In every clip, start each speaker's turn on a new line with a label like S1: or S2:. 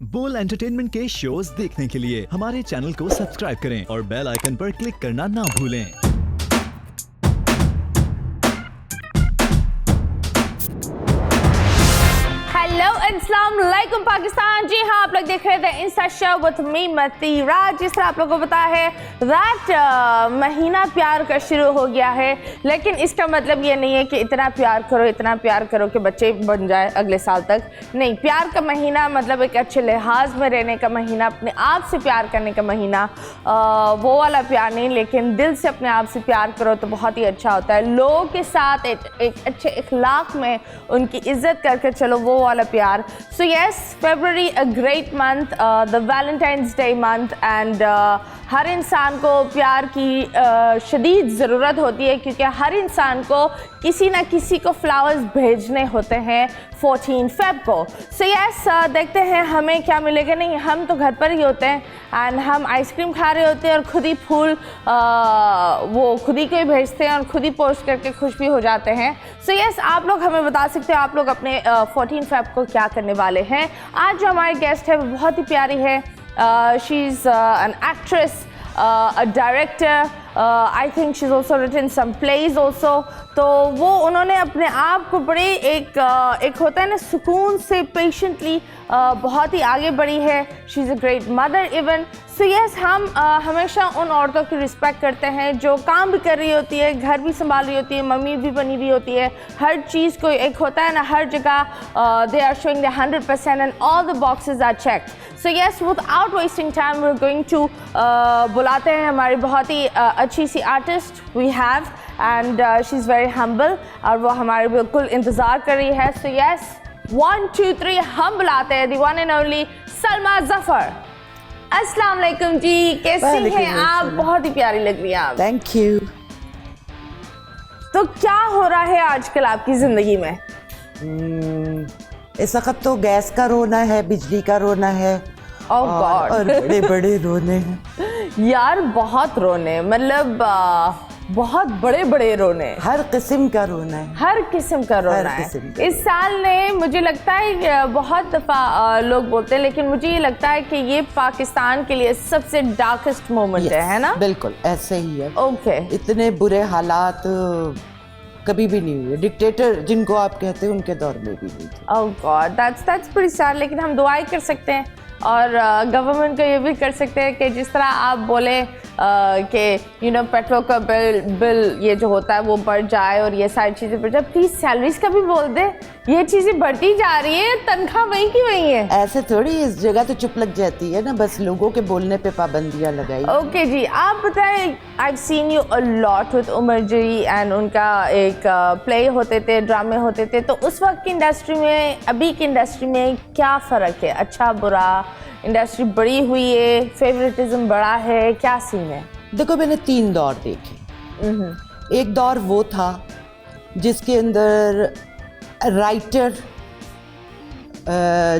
S1: बोल एंटरटेनमेंट के शोज देखने के लिए हमारे चैनल को सब्सक्राइब करें और बेल आइकन पर क्लिक करना ना भूलें।
S2: हेलो अस्सलाम वालेकुम पाकिस्तान। जी हाँ, आप लोग देख रहे थे इंस्टा शो विद मी मती राज। जिस तरह आप लोगों को पता है दैट महीना प्यार का शुरू हो गया है, लेकिन इसका मतलब ये नहीं है कि इतना प्यार करो कि बच्चे बन जाए अगले साल तक। नहीं, प्यार का महीना मतलब एक अच्छे लिहाज में रहने का महीना, अपने आप से प्यार करने का महीना। वो वाला प्यार नहीं, लेकिन दिल से अपने आप से प्यार करो तो बहुत ही अच्छा होता है। लोगों के साथ एक अच्छे इखलाक में उनकी इज्जत करके चलो, वो वाला प्यार। So yes, February a great month, the Valentine's Day month, and हर इंसान को प्यार की शदीद ज़रूरत होती है, क्योंकि हर इंसान को किसी ना किसी को फ्लावर्स भेजने होते हैं 14 Feb को। So yes, देखते हैं हमें क्या मिलेगा। नहीं, हम तो घर पर ही होते हैं एंड हम आइसक्रीम खा रहे होते हैं और खुद ही फूल वो खुद ही को ही भेजते हैं और खुद ही पोस्ट करके खुश भी हो जाते हैं। So yes, आप लोग हमें बता सकते हो आप लोग अपने 14 Feb को क्या करने वाले हैं। आज जो हमारी गेस्ट है वो बहुत ही प्यारी है। She is an actress, a director, I think she's also written some plays also। तो वो उन्होंने अपने आप को बड़े एक होता है ना सुकून से पेशेंटली बहुत ही आगे बढ़ी है। She is a great mother even. So yes, हम हमेशा उन औरतों की रिस्पेक्ट करते हैं जो काम भी कर रही होती है, घर भी संभाल रही होती है, मम्मी भी बनी हुई होती है, हर चीज़ को एक होता है ना, हर जगह they are showing the 100% and all the boxes are checked. So yes, without wasting time we are going to बुलाते हैं हमारी बहुत ही अच्छी सी artist we have, and she is very humble और वो हमारे बिल्कुल इंतज़ार कर रही है। सो यस, 1 2 3 हम बुलाते हैं the one and only Salma Zafar. अस्सलाम वालेकुम जी, कैसी हैं आप? बहुत ही प्यारी लग रही हैं आप।
S3: Thank you.
S2: तो क्या हो रहा है आजकल आपकी ज़िंदगी में?
S3: इस वक्त तो गैस का रोना है, बिजली का रोना है, और बड़े बड़े रोने हैं
S2: यार, बहुत रोने, मतलब बहुत बड़े बड़े रोने,
S3: हर किस्म का रोना है,
S2: हर किस्म का रोना है। इस साल ने मुझे लगता है बहुत दफ़ा लोग बोलते हैं, लेकिन मुझे ये लगता है कि ये पाकिस्तान के लिए सबसे डार्केस्ट मोमेंट है ना?
S3: बिल्कुल ऐसे ही है।
S2: ओके,
S3: इतने बुरे हालात कभी भी नहीं हुए। डिक्टेटर जिनको आप कहते हैं उनके दौर में भी नहीं थे।
S2: ओह गॉड, दैट्स pretty sad। लेकिन हम दुआएं कर सकते हैं और गवर्नमेंट को ये भी कर सकते हैं कि जिस तरह आप बोले कि पेट्रोल का बिल ये जो होता है वो बढ़ जाए और ये सारी चीज़ें बढ़ जाए, प्लीज़ सैलरीज का भी बोल दे। ये चीज़ें बढ़ती जा रही है, तनख्वाह वही की वही है।
S3: ऐसे थोड़ी इस जगह तो चुप लग जाती है ना, बस लोगों के बोलने पे पाबंदियां लगाई।
S2: ओके जी, आप बताएं, I've seen you a lot with Umar ji and उनका एक प्ले होते थे, ड्रामे होते थे, तो उस वक्त की इंडस्ट्री में अभी की इंडस्ट्री में क्या फ़र्क है? अच्छा बुरा, इंडस्ट्री बड़ी हुई है, फेवरेटिज्म बड़ा है, क्या सीन है?
S3: देखो, मैंने 3 दौर देखे। एक दौर वो था जिसके अंदर राइटर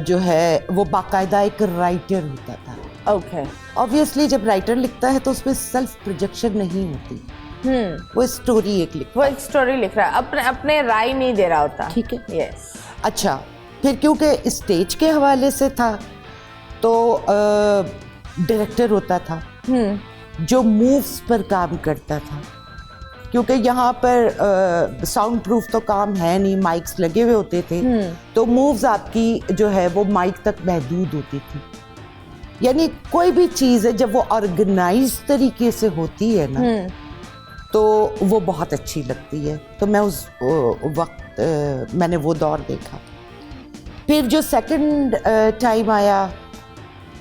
S3: जो है वो बाकायदा एक राइटर होता था।
S2: ओके,
S3: ऑब्वियसली जब राइटर लिखता है तो उसमें सेल्फ प्रोजेक्शन नहीं होती। वो स्टोरी एक
S2: स्टोरी लिख रहा है, अपने राय नहीं दे रहा होता।
S3: ठीक है,
S2: यस।
S3: अच्छा, फिर क्योंकि स्टेज के हवाले से था तो डायरेक्टर होता था जो मूव्स पर काम करता था, क्योंकि यहाँ पर साउंड प्रूफ तो काम है नहीं, माइक्स लगे हुए होते थे, तो मूव्स आपकी जो है वो माइक तक महदूद होती थी। यानी कोई भी चीज़ है जब वो ऑर्गेनाइज तरीके से होती है ना तो वो बहुत अच्छी लगती है। तो मैं उस वक्त मैंने वो दौर देखा। फिर जो सेकंड टाइम आया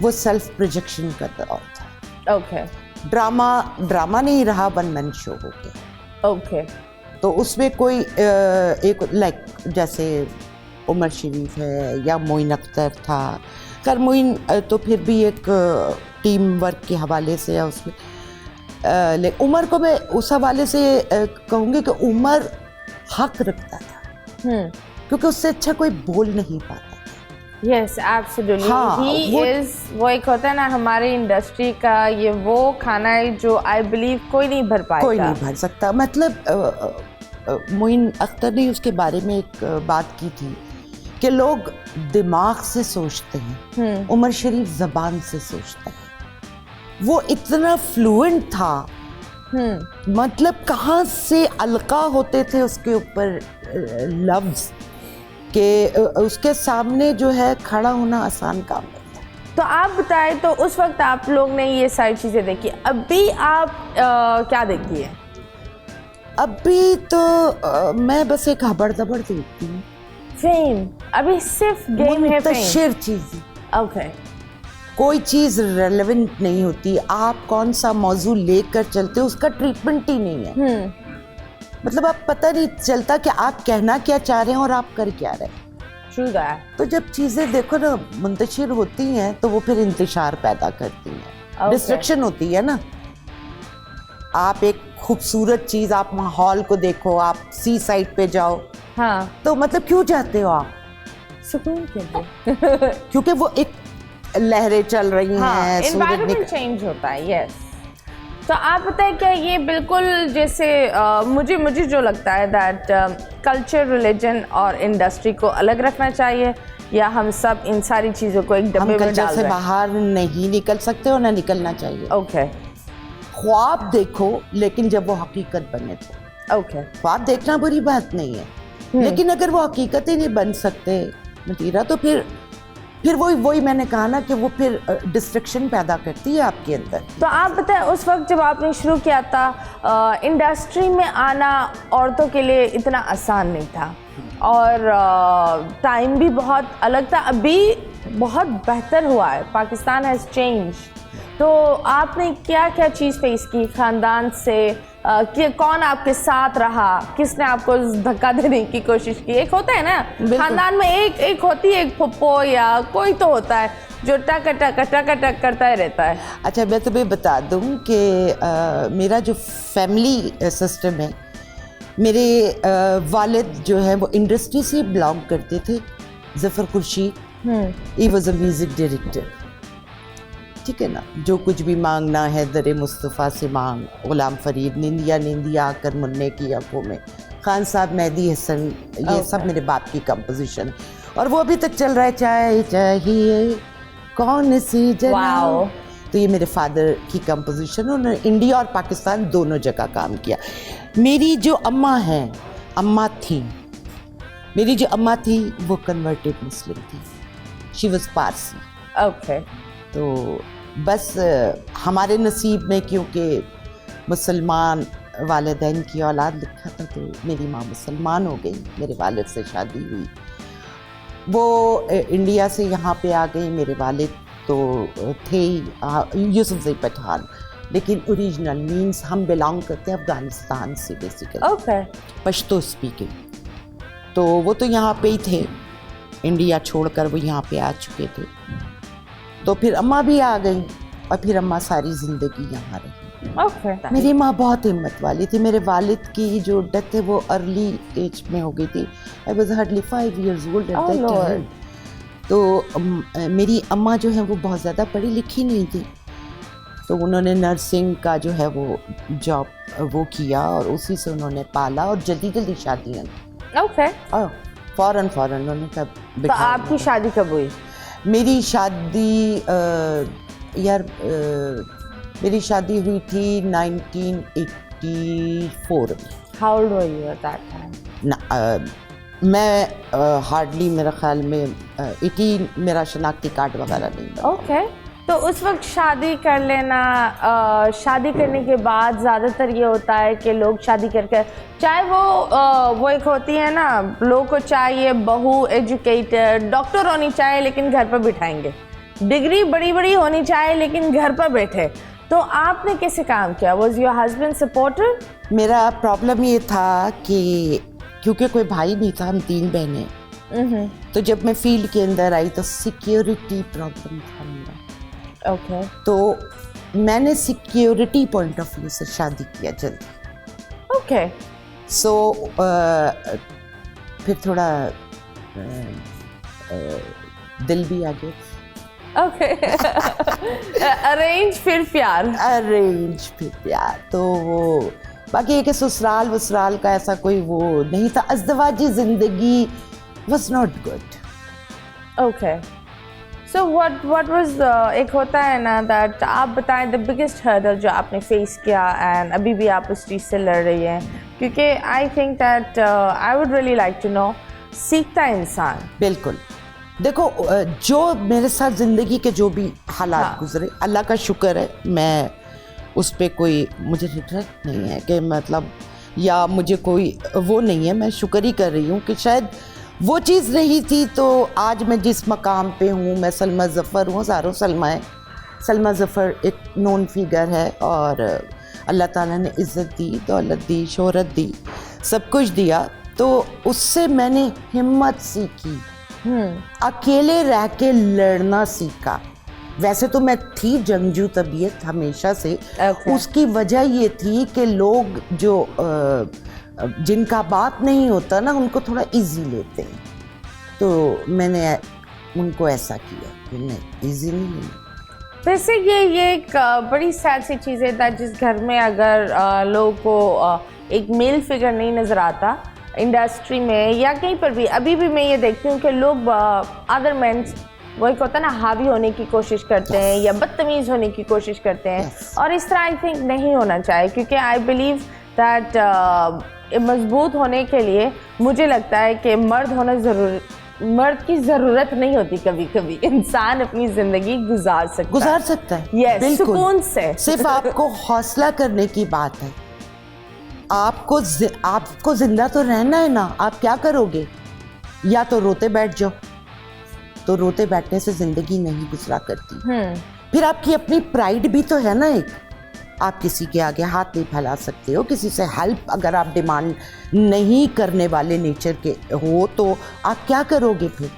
S3: वो सेल्फ प्रोजेक्शन का दौर था।
S2: ओके,
S3: ड्रामा नहीं रहा, वन मैन शो हो गया।
S2: ओके, तो
S3: उसमें कोई एक लाइक जैसे उमर शरीफ है या मोइन अख्तर था। खैर मोइन तो फिर भी एक टीम वर्क के हवाले से है उसमें। उमर को मैं उस हवाले से कहूँगी कि उमर हक रखता था, क्योंकि उससे अच्छा कोई बोल नहीं पाता।
S2: Yes, absolutely.
S3: हाँ,
S2: वो एक होता है ना हमारी इंडस्ट्री का, ये वो खाना है जो आई बिलीव कोई नहीं भर पाएगा,
S3: कोई नहीं भर सकता। मतलब मोइन अख्तर ने उसके बारे में एक बात की थी कि लोग दिमाग से सोचते हैं, उमर शरीफ जबान से सोचता है। वो इतना फ्लुएंट था, मतलब कहाँ से अलका होते थे उसके ऊपर लफ्ज के उसके सामने जो है खड़ा होना आसान काम है।
S2: तो आप बताएं, तो उस वक्त आप लोग ने ये सारी चीज़ें देखी, अभी आप क्या देखती है?
S3: अभी तो मैं बस एक हबड़ दबड़ देखती हूँ।
S2: फेम अभी सिर्फ गेम है,
S3: मुंतशिर चीज़।
S2: ओके,
S3: कोई चीज़ रेलेवेंट नहीं होती। आप कौन सा मौजू लेकर चलते हो उसका ट्रीटमेंट ही नहीं है। मतलब आप पता नहीं चलता कि आप कहना क्या चाह रहे हैं और आप कर क्या रहे हैं।
S2: True that.
S3: तो जब चीज़ें देखो ना मुंतशिर होती हैं तो वो फिर इंतशार पैदा करती हैं, डिस्ट्रैक्शन होती है ना। आप एक खूबसूरत चीज़, आप माहौल को देखो, आप सी साइड पे जाओ,
S2: हाँ,
S3: तो मतलब क्यों जाते हो आप?
S2: सुकून के लिए।
S3: क्योंकि वो एक लहरें चल रही हैं,
S2: एनवायरनमेंट चेंज होता है। यस। तो आप बताएं, क्या ये बिल्कुल जैसे मुझे जो लगता है दैट कल्चर, रिलीजन और इंडस्ट्री को अलग रखना चाहिए, या हम सब इन सारी चीज़ों को एक डब्बे में डाल रहे हैं?
S3: से बाहर नहीं निकल सकते और ना निकलना चाहिए।
S2: ओके।
S3: ख्वाब देखो, लेकिन जब वो हकीकत बने तो।
S2: ओके।
S3: ख्वाब देखना बुरी बात नहीं है, लेकिन अगर वो हकीकत ही नहीं बन सकते नतीरा, तो फिर वही मैंने कहा ना कि वो फिर डिस्ट्रैक्शन पैदा करती है आपके अंदर।
S2: तो आप बताएं, उस वक्त जब आपने शुरू किया था, इंडस्ट्री में आना औरतों के लिए इतना आसान नहीं था, और टाइम भी बहुत अलग था। अभी बहुत बेहतर हुआ है, पाकिस्तान हैज़ चेंज। तो आपने क्या क्या चीज़ फेस की खानदान से? कि कौन आपके साथ रहा, किसने आपको धक्का देने की कोशिश की? एक होता है ना खानदान में, एक होती है, एक फुप्पो या कोई तो होता है जो टक टक टक टक करता ही रहता है।
S3: अच्छा, मैं तुम्हें बता दूं कि मेरा जो फैमिली सिस्टम है, मेरे वालिद जो है वो इंडस्ट्री से बिलोंग करते थे। Zafar Khurshid, he was a music director, ठीक है ना। जो कुछ भी मांगना है दरे मुस्तफ़ा से मांग, गुलाम फरीद, निंदिया निंदिया आकर मुन्ने की आंखों में, खान साहब, मेहदी हसन, ये सब मेरे बाप की कंपोजिशन है, और वो अभी तक चल रहा है। चाय चाहिए कौन सी जना, तो ये मेरे फादर की कंपोजिशन। उन्होंने इंडिया और पाकिस्तान दोनों जगह काम किया। मेरी जो अम्मा थी, मेरी जो अम्मा थी वो कन्वर्टेड मुस्लिम थी, शी वाज पारसी।
S2: ओके।
S3: तो बस हमारे नसीब में क्योंकि मुसलमान वालिदैन की औलाद लिखा था, तो मेरी माँ मुसलमान हो गई, मेरे वालिद से शादी हुई, वो इंडिया से यहाँ पे आ गई। मेरे वालिद तो थे यूसुफजई पठान, लेकिन ओरिजिनल मीन्स हम बिलोंग करते हैं अफ़गानिस्तान से बेसिकली।
S2: ओके।
S3: पश्तो स्पीकिंग। तो वो तो यहाँ पे ही थे, इंडिया छोड़कर वो यहाँ पे आ चुके थे। तो फिर अम्मा भी आ गई, और फिर अम्मा सारी ज़िंदगी यहाँ रही।
S2: ओके।
S3: मेरी माँ बहुत हिम्मत वाली थी। मेरे वालिद की जो डेथ है वो अर्ली एज में हो गई थी। I was hardly 5 years old at that time। तो मेरी अम्मा जो है वो बहुत ज़्यादा पढ़ी लिखी नहीं थी, तो उन्होंने नर्सिंग का जो है वो जॉब वो किया, और उसी से उन्होंने पाला, और जल्दी शादियाँ।
S2: ओके।
S3: फ़ौरन उन्होंने कब।
S2: तो आपकी शादी कब हुई?
S3: मेरी शादी मेरी शादी हुई थी 1984 में।
S2: How old were you at that time?
S3: मैं हार्डली मेरा ख्याल में 18, मेरा शनाख्ती कार्ड वगैरह नहीं था।
S2: ओके। तो उस वक्त शादी कर लेना, शादी करने के बाद ज़्यादातर ये होता है कि लोग शादी करके, चाहे वो एक होती है ना, लोगों को चाहिए बहू एजुकेटेड, डॉक्टर होनी चाहिए लेकिन घर पर बिठाएंगे, डिग्री बड़ी बड़ी होनी चाहिए लेकिन घर पर बैठे। तो आपने कैसे काम किया? Was your husband supportive? मेरा प्रॉब्लम ये था कि क्योंकि कोई भाई नहीं था, हम 3 बहनें, तो जब मैं फील्ड के अंदर आई तो सिक्योरिटी प्रॉब्लम था मेरा। ओके। तो मैंने सिक्योरिटी पॉइंट ऑफ व्यू से शादी किया जल्दी। ओके। सो फिर थोड़ा दिल भी आ गया। ओके। अरेंज फिर प्यार। तो वो बाकी है कि ससुराल का ऐसा कोई वो नहीं था। अज़दवाजी ज़िंदगी was not good। Okay. So what was एक होता है ना that आप बताएं the biggest hurdle जो आपने face किया and अभी भी आप उस चीज़ से लड़ रही हैं, क्योंकि I think that I would really like to know, सीखता है इंसान।
S3: बिल्कुल। देखो जो मेरे साथ ज़िंदगी के जो भी हालात
S2: हाँ।
S3: गुजरे, अल्लाह का शुक्र है, मैं उस पर कोई मुझे रिग्रेट नहीं है कि मतलब, या मुझे कोई वो नहीं है, मैं शुक्र ही कर रही हूँ कि शायद वो चीज़ नहीं थी तो आज मैं जिस मकाम पे हूँ। मैं सलमा ज़फ़र हूँ, हज़ारों सलमा है। सलमा ज़फ़र एक नोन फिगर है और अल्लाह ताला ने इज़्ज़त दी, दौलत दी, शोहरत दी, सब कुछ दिया। तो उससे मैंने हिम्मत सीखी, अकेले रह के लड़ना सीखा। वैसे तो मैं थी जंगजू तबीयत हमेशा से।
S2: Okay.
S3: उसकी वजह ये थी कि लोग जो जिनका बाप नहीं होता ना, उनको थोड़ा इजी लेते हैं, तो मैंने उनको ऐसा किया कि नहीं, इजी नहीं लेना।
S2: वैसे ये एक बड़ी सैड सी चीज़ है that जिस घर में अगर लोगों को एक मेल फिगर नहीं नज़र आता इंडस्ट्री में या कहीं पर भी, अभी भी मैं ये देखती हूँ कि लोग अदर मैन, वो एक होता है ना, हावी होने की कोशिश करते हैं या बदतमीज़ होने की कोशिश करते हैं। और इस तरह आई थिंक नहीं होना चाहिए, क्योंकि आई बिलीव दैट मजबूत होने के लिए मुझे लगता है कि मर्द की ज़रूरत नहीं होती। कभी कभी इंसान अपनी ज़िंदगी गुजार सकता है। Yes, सुकून से।
S3: सिर्फ आपको हौसला करने की बात है। आपको जिंदा तो रहना है ना, आप क्या करोगे? या तो रोते बैठ जाओ, तो रोते बैठने से जिंदगी नहीं गुजरा करती। फिर आपकी अपनी प्राइड भी तो है ना एक, आप किसी के आगे हाथ नहीं फैला सकते हो, किसी से हेल्प अगर आप डिमांड नहीं करने वाले नेचर के हो तो आप क्या करोगे फिर?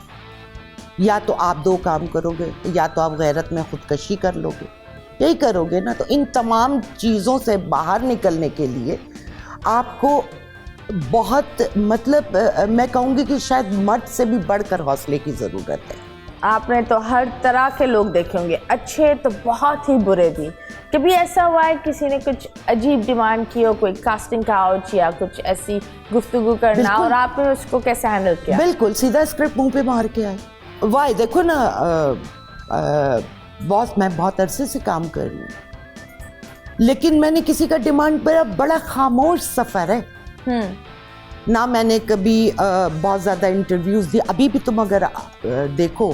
S3: या तो आप दो काम करोगे, या तो आप गैरत में खुदकशी कर लोगे, यही करोगे ना। तो इन तमाम चीज़ों से बाहर निकलने के लिए आपको बहुत मतलब मैं कहूँगी कि शायद मर्द से भी बढ़कर हौसले की ज़रूरत है।
S2: आपने तो हर तरह के लोग देखे होंगे, अच्छे तो बहुत ही बुरे भी। कभी ऐसा हुआ है किसी ने कुछ अजीब डिमांड की हो, कोई कास्टिंग काउच या कुछ ऐसी गुफ्तगू करना, और आपने उसको कैसे हैंडल किया?
S3: बिल्कुल सीधा स्क्रिप्ट मुंह पे मार के आए। वाह देखो ना बॉस, मैं बहुत अरसे से काम कर रही हूँ, लेकिन मैंने किसी का डिमांड पर बड़ा खामोश सफ़र है। ना मैंने कभी बहुत ज़्यादा इंटरव्यूज़ दिए। अभी भी तुम अगर देखो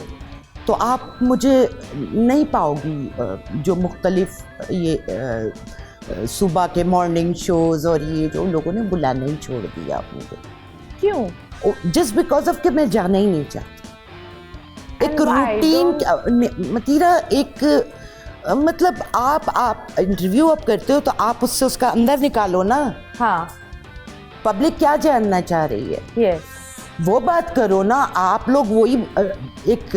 S3: तो आप मुझे नहीं पाओगी जो मुख्तलिफ ये सुबह के मॉर्निंग शोज़ और ये जो लोगों ने बुलाना ही छोड़ दिया आप मुझे।
S2: क्यों?
S3: जस्ट बिकॉज ऑफ कि मैं जाना ही नहीं चाहती। एक रूटीन मतीरा, एक मतलब आप इंटरव्यू आप करते हो तो आप उससे उसका अंदर निकालो ना।
S2: हाँ,
S3: पब्लिक क्या जानना चाह रही है,
S2: यस,
S3: वो बात करो ना। आप लोग वही एक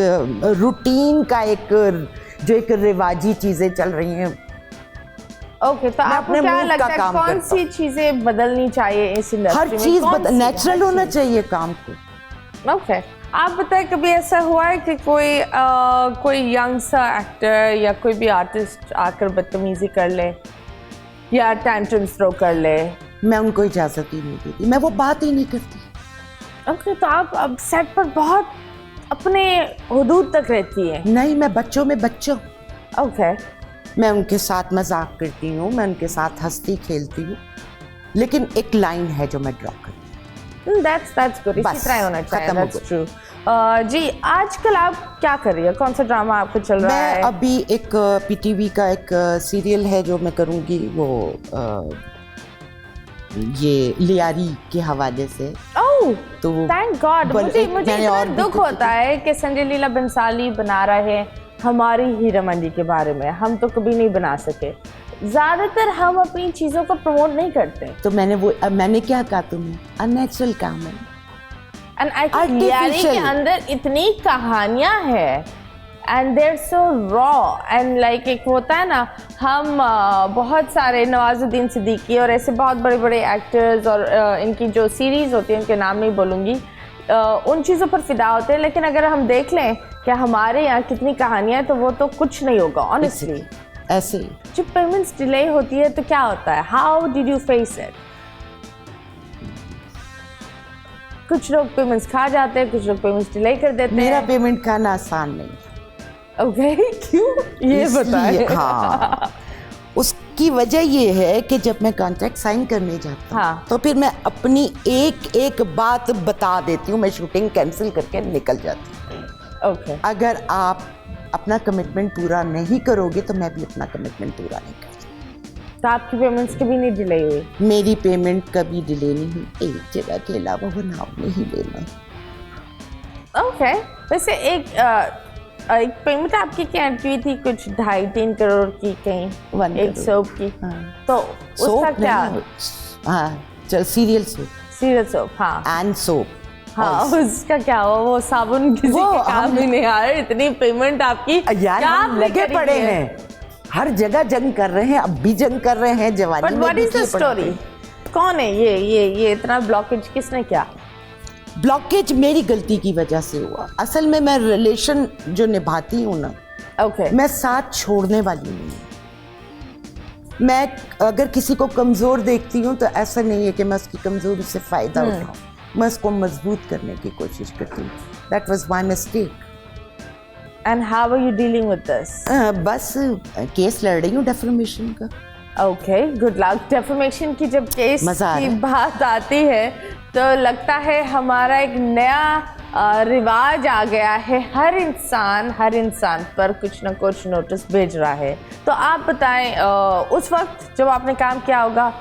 S3: रूटीन का एक रिवाजी चीजें चल रही हैं।
S2: ओके, तो आपको क्या लगता है कौन सी चीजें बदलनी चाहिए इस इंडस्ट्री में?
S3: हर चीज नेचुरल होना चाहिए काम को।
S2: ओके, आप बताएं कभी ऐसा हुआ है कि कोई यंग सा एक्टर या कोई भी आर्टिस्ट आकर बदतमीजी कर ले या टेंट्रम्स थ्रो कर ले?
S3: मैं उनको इजाजत ही नहीं देती, मैं वो बात ही नहीं करती।
S2: ओके, तो आप अब सेट पर बहुत अपने हुदूद तक रहती हैं?
S3: नहीं, मैं बच्चों में बच्चा।
S2: ओके,
S3: मैं उनके साथ मजाक करती हूँ, मैं उनके साथ हंसती खेलती हूँ, लेकिन एक लाइन है जो मैं ड्रॉ करती हूँ।
S2: That's good, इसी तरह होना चाहिए। That's true। जी, आजकल आप क्या कर रही है? कौन सा ड्रामा आपको चल रहा है?
S3: मैं अभी एक पीटीवी का एक सीरियल है जो मैं करूँगी, वो ये लियारी के हवाले से।
S2: ओह,
S3: तो वो
S2: थैंक गॉड। मुझे इतना दुख होता है कि संजय लीला बंसाली बना रहे हैं हमारी हीरा मंडी के बारे में, हम तो कभी नहीं बना सके। ज्यादातर हम अपनी चीजों को प्रमोट नहीं करते।
S3: तो मैंने क्या कहा तुम्हें, अननेचुरल काम है।
S2: एंड आई थिंक लियारी के अंदर इतनी कहानियां हैं and there so raw and like, एक होता है ना, हम बहुत सारे नवाजुद्दीन सिद्दीकी और ऐसे बहुत बड़े बड़े एक्टर्स और इनकी जो सीरीज होती है, उनके नाम नहीं बोलूँगी, उन चीज़ों पर फिदा होते हैं। लेकिन अगर हम देख लें कि हमारे यहाँ कितनी कहानियाँ हैं, तो वो तो कुछ नहीं होगा ऑनेस्टली।
S3: ऐसे ही
S2: जब पेमेंट्स डिले होती है तो क्या होता है? How did you face it? कुछ लोग पेमेंट्स खा जाते हैं, कुछ लोग पेमेंट्स डिले कर देते
S3: मेरा
S2: हैं।
S3: पेमेंट खाना आसान नहीं।
S2: ओके क्यों ये बताइए।
S3: हाँ, उसकी वजह ये है कि जब मैं कॉन्ट्रैक्ट साइन करने जाती हूँ
S2: हाँ।
S3: तो फिर मैं अपनी एक एक बात बता देती हूँ, मैं शूटिंग कैंसिल करके निकल जाती हूँ।
S2: ओके
S3: अगर आप अपना कमिटमेंट पूरा नहीं करोगे तो मैं भी अपना कमिटमेंट पूरा नहीं कर सकती।
S2: तो आपकी पेमेंट्स कभी नहीं डिले हुई?
S3: मेरी पेमेंट कभी डिले नहीं हुई, एक जगह के अलावा वो नाम नहीं लेना।
S2: ओके वैसे एक पेमेंट आपकी क्या हुई थी, कुछ 2.5-3 करोड़ की कहीं,
S3: 1
S2: एक
S3: करोड़।
S2: सोप की।
S3: हाँ।
S2: तो उसका
S3: सोप
S2: क्या?
S3: हाँ चल, सीरियल सोप
S2: सीरियल सोप। हाँ
S3: एंड सोप।
S2: हाँ उसका क्या हुआ? वो साबुन किसी
S3: वो
S2: के काम ही नहीं आ रहा, इतनी पेमेंट आपकी
S3: यार
S2: क्या
S3: हम
S2: आपने
S3: लगे
S2: करी
S3: पड़े
S2: है?
S3: हैं, हर जगह जंग कर रहे हैं, अब भी जंग कर रहे हैं, जवानी
S2: बट
S3: में
S2: व्हाट
S3: भी
S2: इज द
S3: किए पड़े
S2: स्टोरी?
S3: हैं।
S2: कौन है ये इतना ब्लॉकेज किसने किया?
S3: ब्लॉकेज मेरी गलती की वजह से हुआ। असल में मैं रिलेशन जो निभाती हूँ ना,
S2: ओके
S3: मैं साथ छोड़ने वाली नहीं हूँ। मैं अगर किसी को कमज़ोर देखती हूँ तो ऐसा नहीं है कि मैं उसकी कमज़ोरी से फ़ायदा उठाऊँ, मैं उसको मजबूत करने की कोशिश करती हूँ। That was my mistake.
S2: And how are you dealing with this?
S3: बस केस लड़ रही हूँ डेफर्मेशन का।
S2: Okay good luck. डेफर्मेशन की जब केस
S3: मज़ा आ
S2: की
S3: रहा है।
S2: बात आती है तो लगता है हमारा एक नया रिवाज आ गया है, हर इंसान पर कुछ ना कुछ नोटिस भेज रहा है। तो आप बताएं, उस वक्त जब आपने काम किया होगा,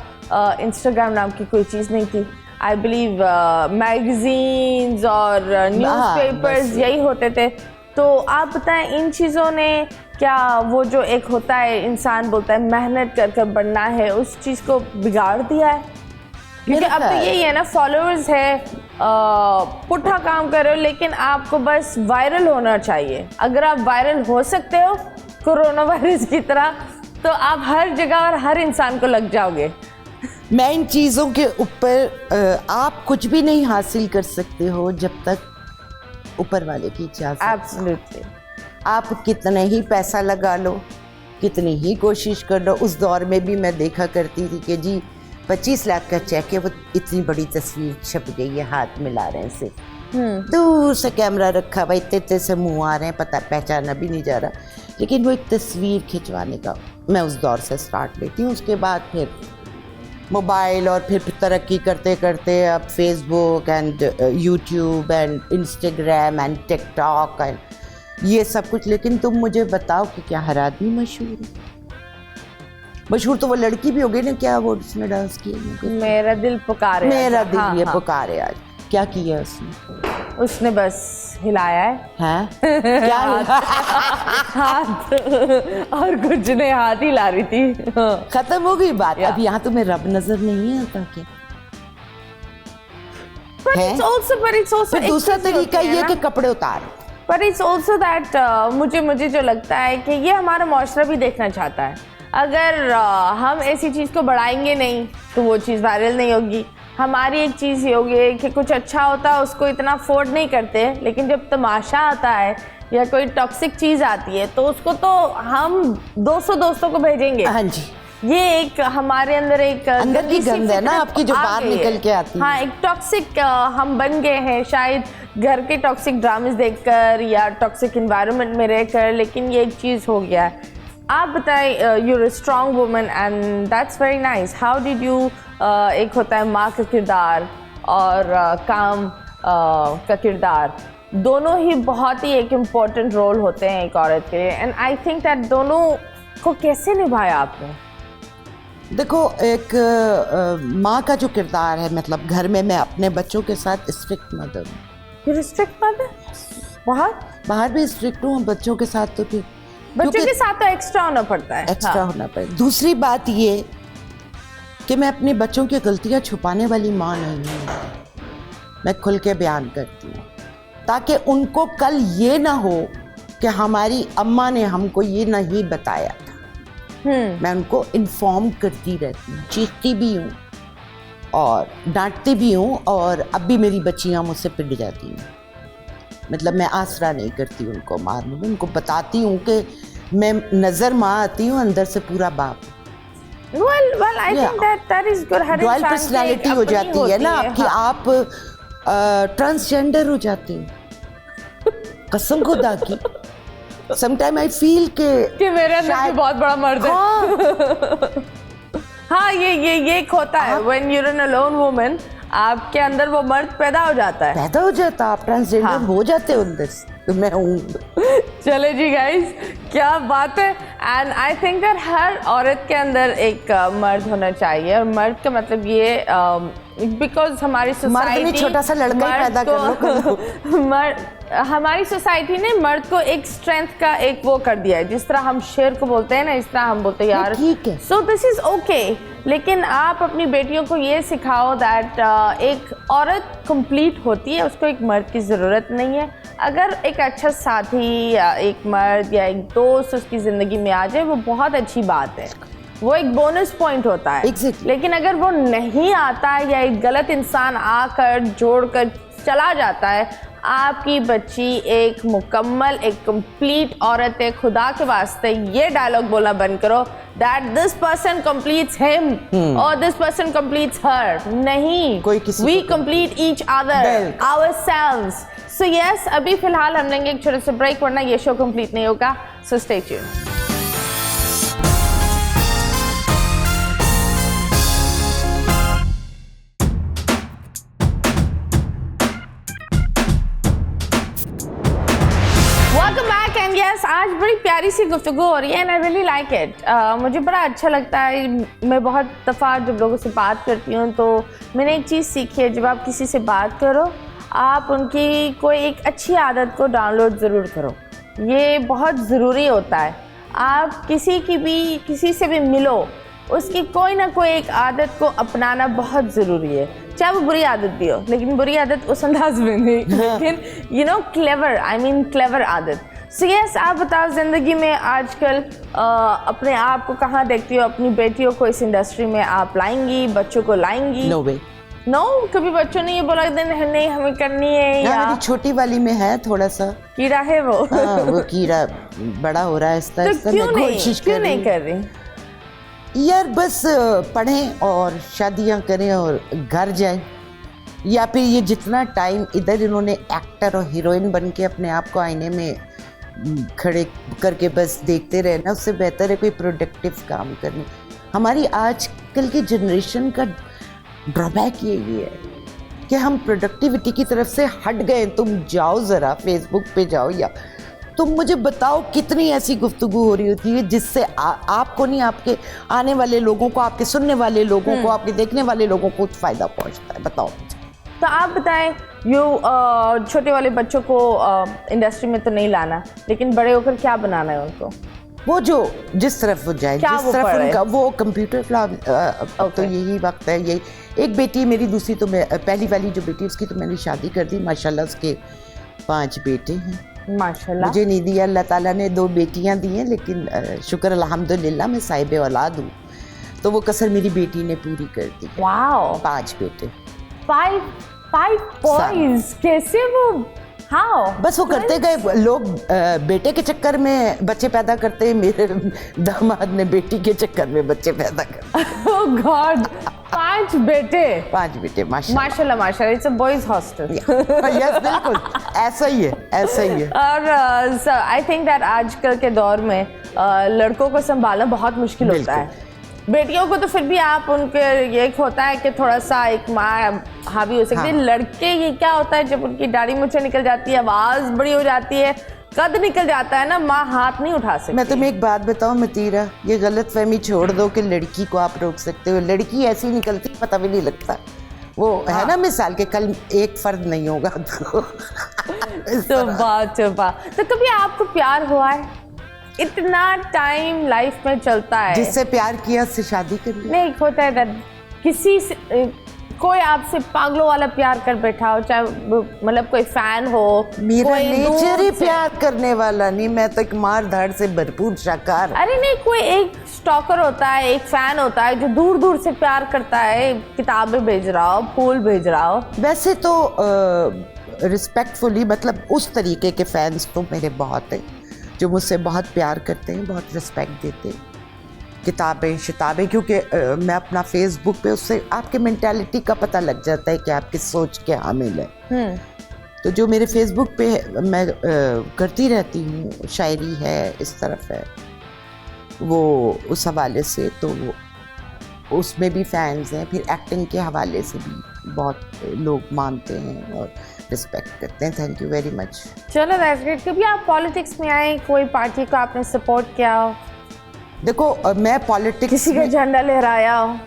S2: इंस्टाग्राम नाम की कोई चीज़ नहीं थी, आई बिलीव मैगजीन्स और न्यूज़पेपर्स
S3: बस।
S2: यही होते थे। तो आप बताएं इन चीज़ों ने क्या, वो जो एक होता है इंसान बोलता है मेहनत कर कर बढ़ना है, उस चीज़ को बिगाड़ दिया है? क्योंकि अब तो यही है ना, फॉलोअर्स है, पुट्ठा काम कर रहे हो, लेकिन आपको बस वायरल होना चाहिए। अगर आप वायरल हो सकते हो कोरोना वायरस की तरह, तो आप हर जगह और हर इंसान को लग जाओगे।
S3: मैं इन चीज़ों के ऊपर आप कुछ भी नहीं हासिल कर सकते हो जब तक ऊपर वाले की इजाज़त।
S2: एब्सोल्युटली।
S3: आप कितना ही पैसा लगा लो, कितनी ही कोशिश कर लो। उस दौर में भी मैं देखा करती थी कि जी 25 लाख का चेक है, वो इतनी बड़ी तस्वीर छप गई है, हाथ मिला रहे हैं से, दूर से कैमरा रखा हुआ, इतने से मुंह आ रहे हैं, पता पहचाना भी नहीं जा रहा, लेकिन वो एक तस्वीर खिंचवाने का मैं उस दौर से स्टार्ट लेती हूँ। उसके बाद फिर मोबाइल और फिर तरक्की करते करते अब Facebook and YouTube and Instagram and TikTok and ये सब कुछ। लेकिन तुम मुझे बताओ कि क्या हर आदमी मशहूर है? मशहूर तो वो लड़की भी हो गई ना, क्या वो उसने डांस किया,
S2: मेरा दिल पुकारे,
S3: मेरा दिल
S2: हाँ,
S3: ये
S2: हाँ।
S3: पुकारे। आज क्या किया उसने
S2: बस हिलाया है
S3: हैं? क्या
S2: हाथ और कुछ नहीं, हाथ ही ला रही थी।
S3: खत्म हो गई बात? अब यहाँ तुम्हें रब नजर नहीं आता क्या? फिर दूसरा तरीका ये कि कपड़े उतार।
S2: पर इट्स ऑल्सो दैट मुझे जो लगता है कि ये हमारा माशरा भी देखना चाहता है। अगर हम ऐसी चीज़ को बढ़ाएंगे नहीं तो वो चीज़ वायरल नहीं होगी। हमारी एक चीज़ ये होगी कि कुछ अच्छा होता है उसको इतना अफोर्ड नहीं करते, लेकिन जब तमाशा आता है या कोई टॉक्सिक चीज़ आती है तो उसको तो हम 200 दोस्तों को भेजेंगे।
S3: हाँ जी,
S2: ये एक हमारे अंदर एक
S3: अंदर की
S2: गंदी सी
S3: गंध है ना
S2: फितरत
S3: आपकी जो
S2: आ
S3: बाहर
S2: गई है।
S3: निकल के आती है।
S2: हाँ, एक टॉक्सिक हम बन गए हैं, शायद घर के टॉक्सिक ड्रामेस देखकर या टॉक्सिक एनवायरनमेंट में रहकर, लेकिन ये एक चीज़ हो गया है। आप बताएं, you are a strong woman and that's very nice. How did you, एक होता है माँ का किरदार और काम का किरदार, दोनों ही बहुत ही एक इम्पॉर्टेंट रोल होते हैं एक औरत के लिए, एंड आई थिंक दैट दोनों को कैसे निभाया आपने?
S3: देखो, एक माँ का जो किरदार है, मतलब घर में मैं अपने बच्चों के साथ स्ट्रिक्ट मदर हूँ।
S2: You strict mother? बहुत?
S3: बाहर भी स्ट्रिक्ट हूँ, बच्चों के साथ तो फिर
S2: बच्चों के साथ तो एक्स्ट्रा होना पड़ता है।
S3: एक्स्ट्रा होना पड़े। दूसरी बात ये कि मैं अपने बच्चों की गलतियाँ छुपाने वाली माँ नहीं हूँ, मैं खुल के बयान करती हूँ ताकि उनको कल ये ना हो कि हमारी अम्मा ने हमको ये नहीं बताया था। मैं उनको इन्फॉर्म करती रहती हूँ, चीखती भी हूँ और डांटती भी हूँ, और अब भी मेरी बच्चियाँ मुझसे पिट जाती हैं। मतलब मैं आसरा नहीं करती उनको मारने में, उनको बताती हूँ कि मैं नज़र माँ आती हूँ, अंदर से पूरा बाप।
S2: Well, I think that is good. Her
S3: dual
S2: इंसान की
S3: पर्सनालिटी
S2: एक
S3: हो
S2: अपनी
S3: जाती है ना
S2: होती
S3: आपकी।
S2: हाँ।
S3: आप ट्रांसजेंडर हो जाते हैं। कसम खुदा की समटाइम आई फील
S2: कि मेरे अंदर भी बहुत बड़ा मर्द है।
S3: हाँ,
S2: हाँ, ये एक होता है when you are an alone woman, आपके अंदर वो मर्द पैदा हो जाता है।
S3: पैदा हो जाता, आप ट्रांसजेंडर
S2: हाँ।
S3: हो जाते हो अंदर से। तो मैं हूँ।
S2: चले जी गाइस, क्या बात है। एंड आई थिंक दैट हर औरत के अंदर एक मर्द होना चाहिए, और मर्द का मतलब ये बिकॉज हमारी सोसाइटी
S3: छोटा सा लड़का ही पैदा कर लो।
S2: हमारी सोसाइटी ने मर्द को एक स्ट्रेंथ का एक वो कर दिया है, जिस तरह हम शेर को बोलते हैं ना, इस तरह हम बोलते हैं यार
S3: ठीक है।
S2: So this is okay. लेकिन आप अपनी बेटियों को ये सिखाओ दैट एक औरत कंप्लीट होती है, उसको एक मर्द की ज़रूरत नहीं है। अगर एक अच्छा साथी या एक मर्द या एक दोस्त उसकी ज़िंदगी में आ जाए, वो बहुत अच्छी बात है, वो एक बोनस पॉइंट होता है।
S3: Exactly.
S2: लेकिन अगर वो नहीं आता है या एक गलत इंसान आकर जोड़कर चला जाता है, आपकी बच्ची एक मुकम्मल, एक कंप्लीट औरत है। खुदा के वास्ते ये डायलॉग बोलना बंद करो that this person completes him और दिस पर्सन कंप्लीट्स हर। नहीं,
S3: कोई किसी
S2: वी
S3: को
S2: complete each other, ourselves. So yes, अभी फिलहाल हम लेंगे एक छोटे से ब्रेक, वरना ये शो कंप्लीट नहीं होगा। So stay tuned. आज बड़ी प्यारी सी गुफ्तगू हो रही है and I really like it. मुझे बड़ा अच्छा लगता है। मैं बहुत दफ़ा जब लोगों से बात करती हूँ तो मैंने एक चीज़ सीखी है, जब आप किसी से बात करो, आप उनकी कोई एक अच्छी आदत को डाउनलोड ज़रूर करो। ये बहुत ज़रूरी होता है। आप किसी से भी मिलो, उसकी कोई ना कोई एक आदत को अपनाना बहुत ज़रूरी है, चाहे वो बुरी आदत भी हो, लेकिन बुरी आदत उस अंदाज में नहीं, लेकिन यू नो क्लेवर आदत। सो यस, आप बताओ ज़िंदगी में आजकल अपने आप को कहाँ देखती हो? अपनी बेटियों को इस इंडस्ट्री में आप लाएंगी, बच्चों को लाएंगी?
S3: नो वे,
S2: नो, कभी बच्चों ने ये बोला नहीं हमें करनी है? या
S3: मेरी छोटी वाली में है थोड़ा सा
S2: कीड़ा है वो।
S3: हाँ, वो कीड़ा बड़ा हो रहा है इस तरह।
S2: तो क्यों नहीं कर रही
S3: यार? बस पढ़ें और शादियां करें और घर जाएं, या फिर ये जितना टाइम इधर इन्होंने एक्टर और हीरोइन बन के अपने आप को आईने में खड़े करके बस देखते रहे ना, उससे बेहतर है कोई प्रोडक्टिव काम करने। हमारी आजकल की जनरेशन का ड्रॉबैक यही है कि हम प्रोडक्टिविटी की तरफ से हट गए। तुम जाओ ज़रा फेसबुक पे जाओ, या तुम मुझे बताओ कितनी ऐसी गुफ्तगू हो रही होती है जिससे आपको नहीं, आपके आने वाले लोगों को, आपके सुनने वाले लोगों को, आपके देखने वाले लोगों को कुछ फ़ायदा पहुंचता है। बताओ मुझे।
S2: तो आप बताएं, छोटे वाले बच्चों को इंडस्ट्री में तो नहीं लाना, लेकिन बड़े होकर क्या बनाना है उनको?
S3: वो जो जिस तरफ वो जाए, जिस तरफ उनका वो कंप्यूटर क्लास, तो यही वक्त है। यही एक बेटी मेरी, दूसरी तो मैं, पहली वाली जो बेटी उसकी तो मैंने शादी कर दी। माशाल्लाह उसके 5 बेटे हैं।
S2: माशाल्लाह,
S3: मुझे नहीं दिया, अल्लाह ताला ने 2 बेटियां दी हैं, लेकिन शुक्र अल्हम्दुलिल्लाह मैं साहिब औलाद हूँ, तो वो कसर मेरी बेटी ने पूरी कर दी।
S2: वाओ,
S3: 5 बेटे,
S2: 5 बॉयज। कैसे वो? हाउ? बस
S3: वो करते गए लोग, बेटे के चक्कर में बच्चे पैदा करते हैं। मेरे दामाद ने बेटी के चक्कर में बच्चे पैदा कर।
S2: ओह गॉड, 5 बेटे,
S3: 5 बेटे,
S2: माशाल्लाह माशाल्लाह। It's a boys hostel.
S3: Yes, बिल्कुल ऐसा ही है, ऐसा ही है।
S2: और आई थिंक दैट आजकल के दौर में लड़कों को संभालना बहुत मुश्किल होता है। बेटियों को तो फिर भी आप उनके ये होता है कि थोड़ा सा एक माँ हावी हो सकती है। हाँ। लड़के ये क्या होता है, जब उनकी दाढ़ी मूंछें निकल जाती है, आवाज़ बड़ी हो जाती है, कद निकल जाता है ना, माँ हाथ नहीं उठा सकती।
S3: मैं तुम्हें एक बात बताऊं मतीरा, ये गलतफहमी छोड़ दो कि लड़की को आप रोक सकते हो। लड़की ऐसी निकलती पता भी नहीं लगता। वो है ना मिसाल के कल एक फर्द नहीं होगा
S2: तो कभी आपको प्यार हुआ है? इतना टाइम लाइफ में चलता है,
S3: जिससे प्यार किया उससे शादी कर ली।
S2: नहीं, होता है किसी से कोई आपसे पागलों वाला प्यार कर बैठा हो, चाहे मतलब कोई फैन हो।
S3: मेरा नेचर ही प्यार करने वाला नहीं, मैं तो एक मार धाड़ से भरपूर शाकार।
S2: अरे नहीं, कोई एक स्टॉकर होता है, एक फैन होता है जो दूर दूर से प्यार करता है, किताबें भेज रहा हो, फूल भेज रहा हो।
S3: वैसे तो रिस्पेक्टफुली, मतलब उस तरीके के फैंस तो मेरे बहुत हैं जो मुझसे बहुत प्यार करते हैं, बहुत रिस्पेक्ट देते हैं। किताबें शिताबें, क्योंकि मैं अपना फेसबुक पे उससे आपके मेंटालिटी का पता लग जाता है कि आपकी सोच क्या हामिल है। तो जो मेरे फेसबुक पे मैं करती रहती हूँ, शायरी है, इस तरफ है, वो उस हवाले से तो वो उसमें भी फैंस हैं। फिर एक्टिंग के हवाले से भी बहुत लोग मानते हैं और रिस्पेक्ट करते हैं। Thank you very much.
S2: चलो दैट्स ग्रेट। कभी आप पॉलिटिक्स में आए, कोई पार्टी को आपने सपोर्ट किया हो,
S3: देखो मैं पॉलिटिक्स
S2: किसी का झंडा लहराया हो?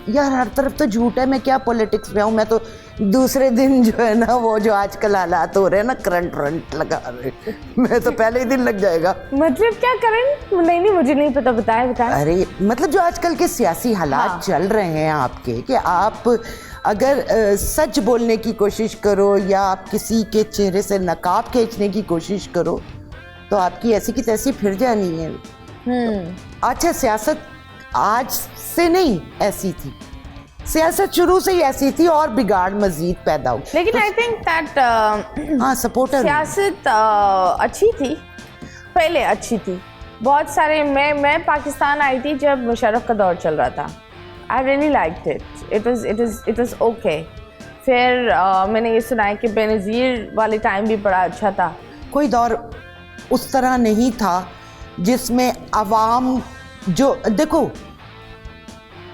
S3: यार हर तरफ तो झूठ है, मैं क्या पॉलिटिक्स में हूँ। मैं तो दूसरे दिन जो है ना, वो जो आजकल हालात हो रहे हैं ना, करंट लगा रहे, मैं तो पहले ही दिन लग जाएगा।
S2: मतलब क्या करें? नहीं मुझे नहीं पता, बताएं।
S3: अरे मतलब जो आजकल के सियासी हालात चल रहे हैं आपके, कि आप अगर सच बोलने की कोशिश करो या आप किसी के चेहरे से नकाब खींचने की कोशिश करो तो आपकी ऐसी की तैसी फिर जानी है। अच्छा, सियासत आज से नहीं ऐसी थी, सियासत शुरू से ही ऐसी थी और बिगाड़ मजीद पैदा हो।
S2: लेकिन आई थिंक दैट
S3: हाँ, सपोर्टर
S2: सियासत अच्छी थी, पहले अच्छी थी। बहुत सारे मैं पाकिस्तान आई थी जब मुशर्रफ का दौर चल रहा था। I really liked it, it was okay. फिर मैंने ये सुना है कि बेनज़ीर वाले टाइम भी बड़ा अच्छा था।
S3: कोई दौर उस तरह नहीं था जिसमें अवाम जो देखो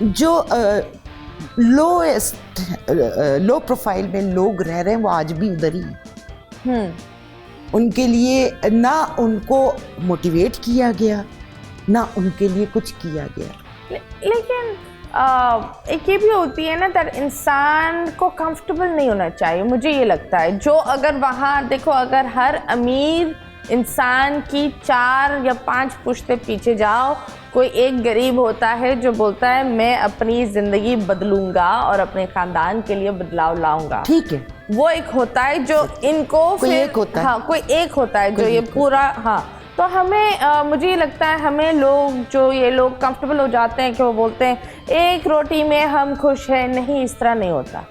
S3: जो लो प्रोफाइल में लोग रह रहे हैं वो आज भी उधर ही। उनके लिए ना उनको मोटिवेट किया गया, ना उनके लिए कुछ किया गया।
S2: लेकिन एक ये भी होती है ना, दैट इंसान को कंफर्टेबल नहीं होना चाहिए, मुझे ये लगता है। जो अगर वहाँ देखो, अगर हर अमीर इंसान की 4 या 5 पुश्ते पीछे जाओ, कोई एक गरीब होता है जो बोलता है मैं अपनी ज़िंदगी बदलूंगा और अपने ख़ानदान के लिए बदलाव लाऊंगा।
S3: ठीक है,
S2: वो एक होता है जो इनको
S3: कोई एक होता है।
S2: हाँ, कोई एक होता है जो ये पूरा। हाँ, तो हमें मुझे ये लगता है हमें ये लोग कंफर्टेबल हो जाते हैं कि वो बोलते हैं एक रोटी में हम खुश हैं। नहीं, इस तरह नहीं होता।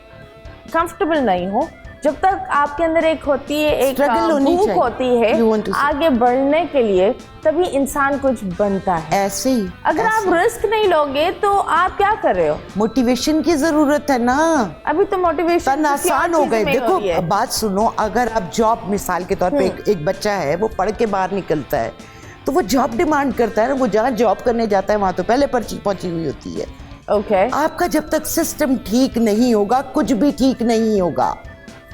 S2: कंफर्टेबल नहीं हो जब तक आपके अंदर एक होती है, एक भूख होती है आगे बढ़ने के लिए, तभी इंसान कुछ बनता है।
S3: ऐसे ही
S2: अगर आप रिस्क नहीं लोगे तो आप क्या कर रहे हो?
S3: मोटिवेशन की जरूरत है ना।
S2: अभी तो मोटिवेशन
S3: आसान हो गए। देखो बात सुनो, अगर आप जॉब मिसाल के तौर पे एक बच्चा है, वो पढ़ के बाहर निकलता है तो वो जॉब डिमांड करता है ना। वो जहाँ जॉब करने जाता है वहां तो पहले पहुंची हुई होती है।
S2: ओके,
S3: आपका जब तक सिस्टम ठीक नहीं होगा कुछ भी ठीक नहीं होगा।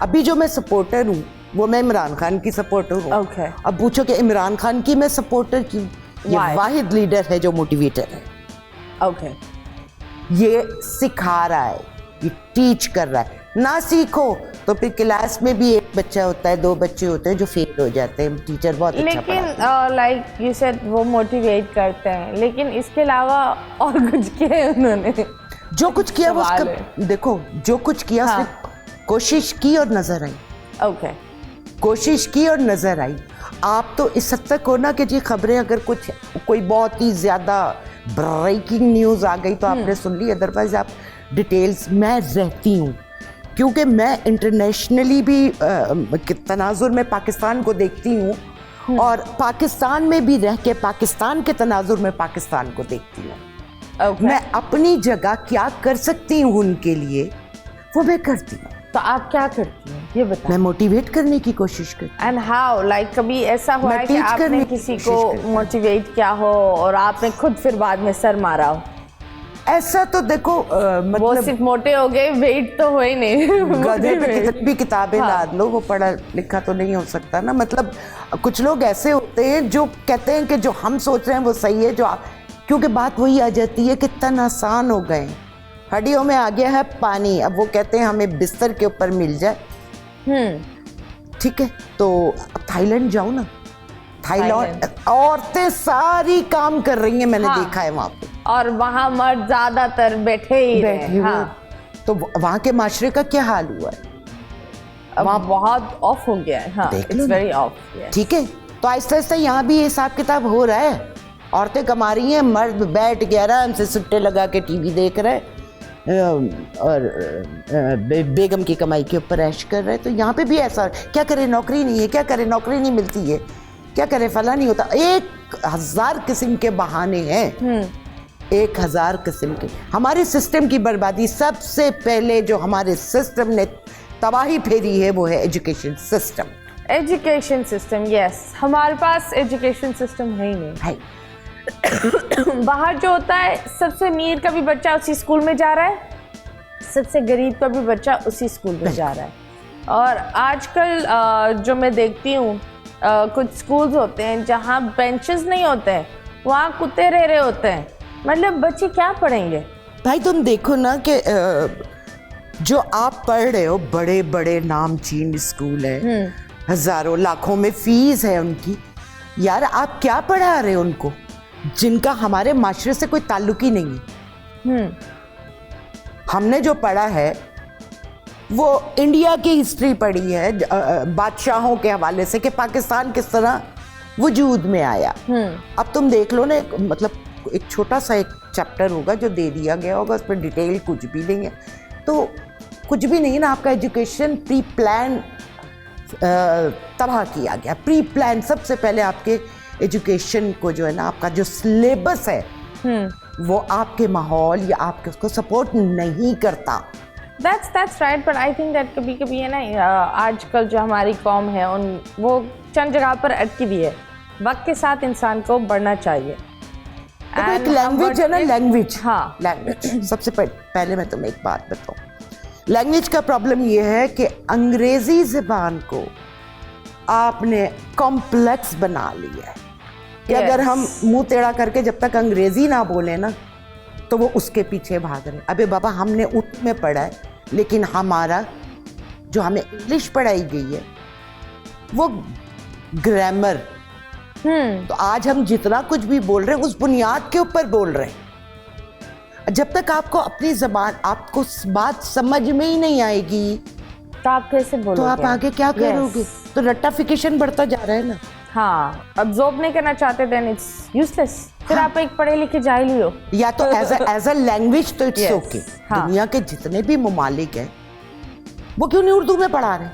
S3: अभी जो मैं सपोर्टर हूँ वो मैं इमरान खान की सपोर्टर हूँ।
S2: Okay.
S3: अब पूछो कि इमरान खान की मैं सपोर्टर क्यों? ये वाहिद लीडर है जो मोटिवेटर है।
S2: Okay.
S3: ये सिखा रहा है, ये टीच कर रहा है। ना सीखो तो फिर क्लास में भी एक बच्चा होता है, 2 बच्चे होते हैं जो फेल हो जाते हैं। टीचर बहुत अच्छा पढ़ाता है।
S2: लेकिन लाइक यू सेड वो मोटिवेट करते हैं, लेकिन इसके अलावा और कुछ किया है उन्होंने?
S3: जो कुछ किया वो उसका देखो, जो कुछ किया उसने कोशिश की और नजर आई।
S2: ओके,
S3: कोशिश की और नजर आई। आप तो इस हद तक हो ना कि जी खबरें अगर कोई बहुत ही ज्यादा ब्रेकिंग न्यूज़ आ गई तो आपने सुन ली, अदरवाइज आप डिटेल्स। मैं रहती हूँ क्योंकि मैं इंटरनेशनली भी तनाजुर में पाकिस्तान को देखती हूँ और पाकिस्तान में भी रह के पाकिस्तान के तनाजुर में पाकिस्तान को देखती हूँ। मैं अपनी जगह क्या कर सकती हूँ उनके लिए वो मैं करती हूँ।
S2: तो आप क्या करती हैं ये बताएं?
S3: मैं मोटिवेट करने की कोशिश करती हूँ।
S2: एंड हाउ, लाइक कभी ऐसा हुआ है कि आपने किसी को मोटिवेट किया हो और आपने खुद फिर बाद में सर मारा हो?
S3: ऐसा तो देखो मतलब
S2: वो सिर्फ मोटे हो गए, वेट तो हो ही नहीं।
S3: गधे पे कितनी भी किताबें लाद लो, वो पढ़ा लिखा तो नहीं हो सकता ना। मतलब कुछ लोग ऐसे होते हैं जो कहते हैं कि जो हम सोच रहे हैं वो सही है, क्योंकि बात वही आ जाती है कि तन आसान हो गए, हड्डियों में आ गया है पानी। अब वो कहते हैं हमें बिस्तर के ऊपर मिल जाए। ठीक है, तो अब थाईलैंड जाओ ना। थाईलैंड औरतें सारी काम कर रही हैं, मैंने देखा है वहां पे, और
S2: वहां मर्द ज्यादातर बैठे ही हैं।
S3: तो वहां के माशरे का क्या हाल हुआ है?
S2: वहां बहुत ऑफ हो गया है। हाँ, इट्स वेरी ऑफ।
S3: ठीक है, तो आहिस्ता आहिस्ता यहाँ भी हिसाब किताब हो रहा है। औरतें कमा रही हैं, मर्द बैठ के आराम से सुट्टे लगा के टीवी देख रहे हैं और बेगम की कमाई के ऊपर ऐश कर रहे हैं। तो यहाँ पे भी ऐसा, क्या करें, नौकरी नहीं है, क्या करें, नौकरी नहीं मिलती है, क्या करें, फला नहीं होता। 1000 किस्म के बहाने हैं। 1000 किस्म के। हमारे सिस्टम की बर्बादी सबसे पहले जो हमारे सिस्टम ने तबाही फेरी है वो है education system.
S2: Education system, yes, हमारे पास एजुकेशन सिस्टम है ही नहीं।
S3: है
S2: बाहर जो होता है, सबसे अमीर का भी बच्चा उसी स्कूल में जा रहा है, सबसे गरीब का भी बच्चा उसी स्कूल में जा रहा है। और आजकल जो मैं देखती हूँ, कुछ स्कूल्स होते हैं जहाँ बेंचेस नहीं होते हैं, वहाँ कुत्ते रह रहे होते हैं। मतलब बच्चे क्या पढ़ेंगे?
S3: भाई तुम देखो ना कि जो आप पढ़ रहे हो, बड़े बड़े नामचीन स्कूल है, हजारों लाखों में फीस है उनकी। यार आप क्या पढ़ा रहे हो उनको, जिनका हमारे माशरे से कोई ताल्लुक ही नहीं है। हमने जो पढ़ा है वो इंडिया की हिस्ट्री पढ़ी है, बादशाहों के हवाले से कि पाकिस्तान किस तरह वजूद में आया। अब तुम देख लो ना, मतलब एक छोटा सा एक चैप्टर होगा जो दे दिया गया होगा, उस पर डिटेल कुछ भी नहीं है, तो कुछ भी नहीं ना। आपका एजुकेशन प्री प्लान तबाह किया गया। प्री प्लान सबसे पहले आपके एजुकेशन को जो है ना, आपका जो सिलेबस है वो आपके माहौल या आपके उसको सपोर्ट नहीं करता।
S2: That's right, but I think that कभी है ना, आजकल जो हमारी कौम है वो चंद जगह पर अटकी हुई है। वक्त के साथ इंसान को बढ़ना चाहिए।
S3: तो एक लैंग्वेज है ना, लैंग्वेज,
S2: हाँ,
S3: लैंग्वेज। सबसे पहले मैं तुम्हें एक बात बताऊं, लैंग्वेज का प्रॉब्लम ये है कि अंग्रेजी ज़बान को आपने कॉम्प्लेक्स बना लिया है कि अगर हम मुंह टेढ़ा करके जब तक अंग्रेजी ना बोले ना, तो वो उसके पीछे भाग रहे। अबे बाबा, हमने उर्दू में पढ़ा है, लेकिन हमारा जो हमें इंग्लिश पढ़ाई गई है वो ग्रामर। तो आज हम जितना कुछ भी बोल रहे हैं उस बुनियाद के ऊपर बोल रहे हैं। जब तक आपको अपनी ज़बान, आपको बात समझ में ही नहीं आएगी
S2: तो आप कैसे बोलोगे?
S3: तो आप आगे क्या करोगे? तो रट्टाफिकेशन बढ़ता जा रहा है ना।
S2: हाँ, अब्जॉर्ब नहीं करना चाहते, देन इट्स यूजलेस। फिर आप एक पढ़े लिखे जाहिल ही हो।
S3: या तो एज अ लैंग्वेज तो इट्स ओके।
S2: हाँ।
S3: दुनिया के जितने भी ममालिक हैं वो क्यों नहीं उर्दू में पढ़ा रहे?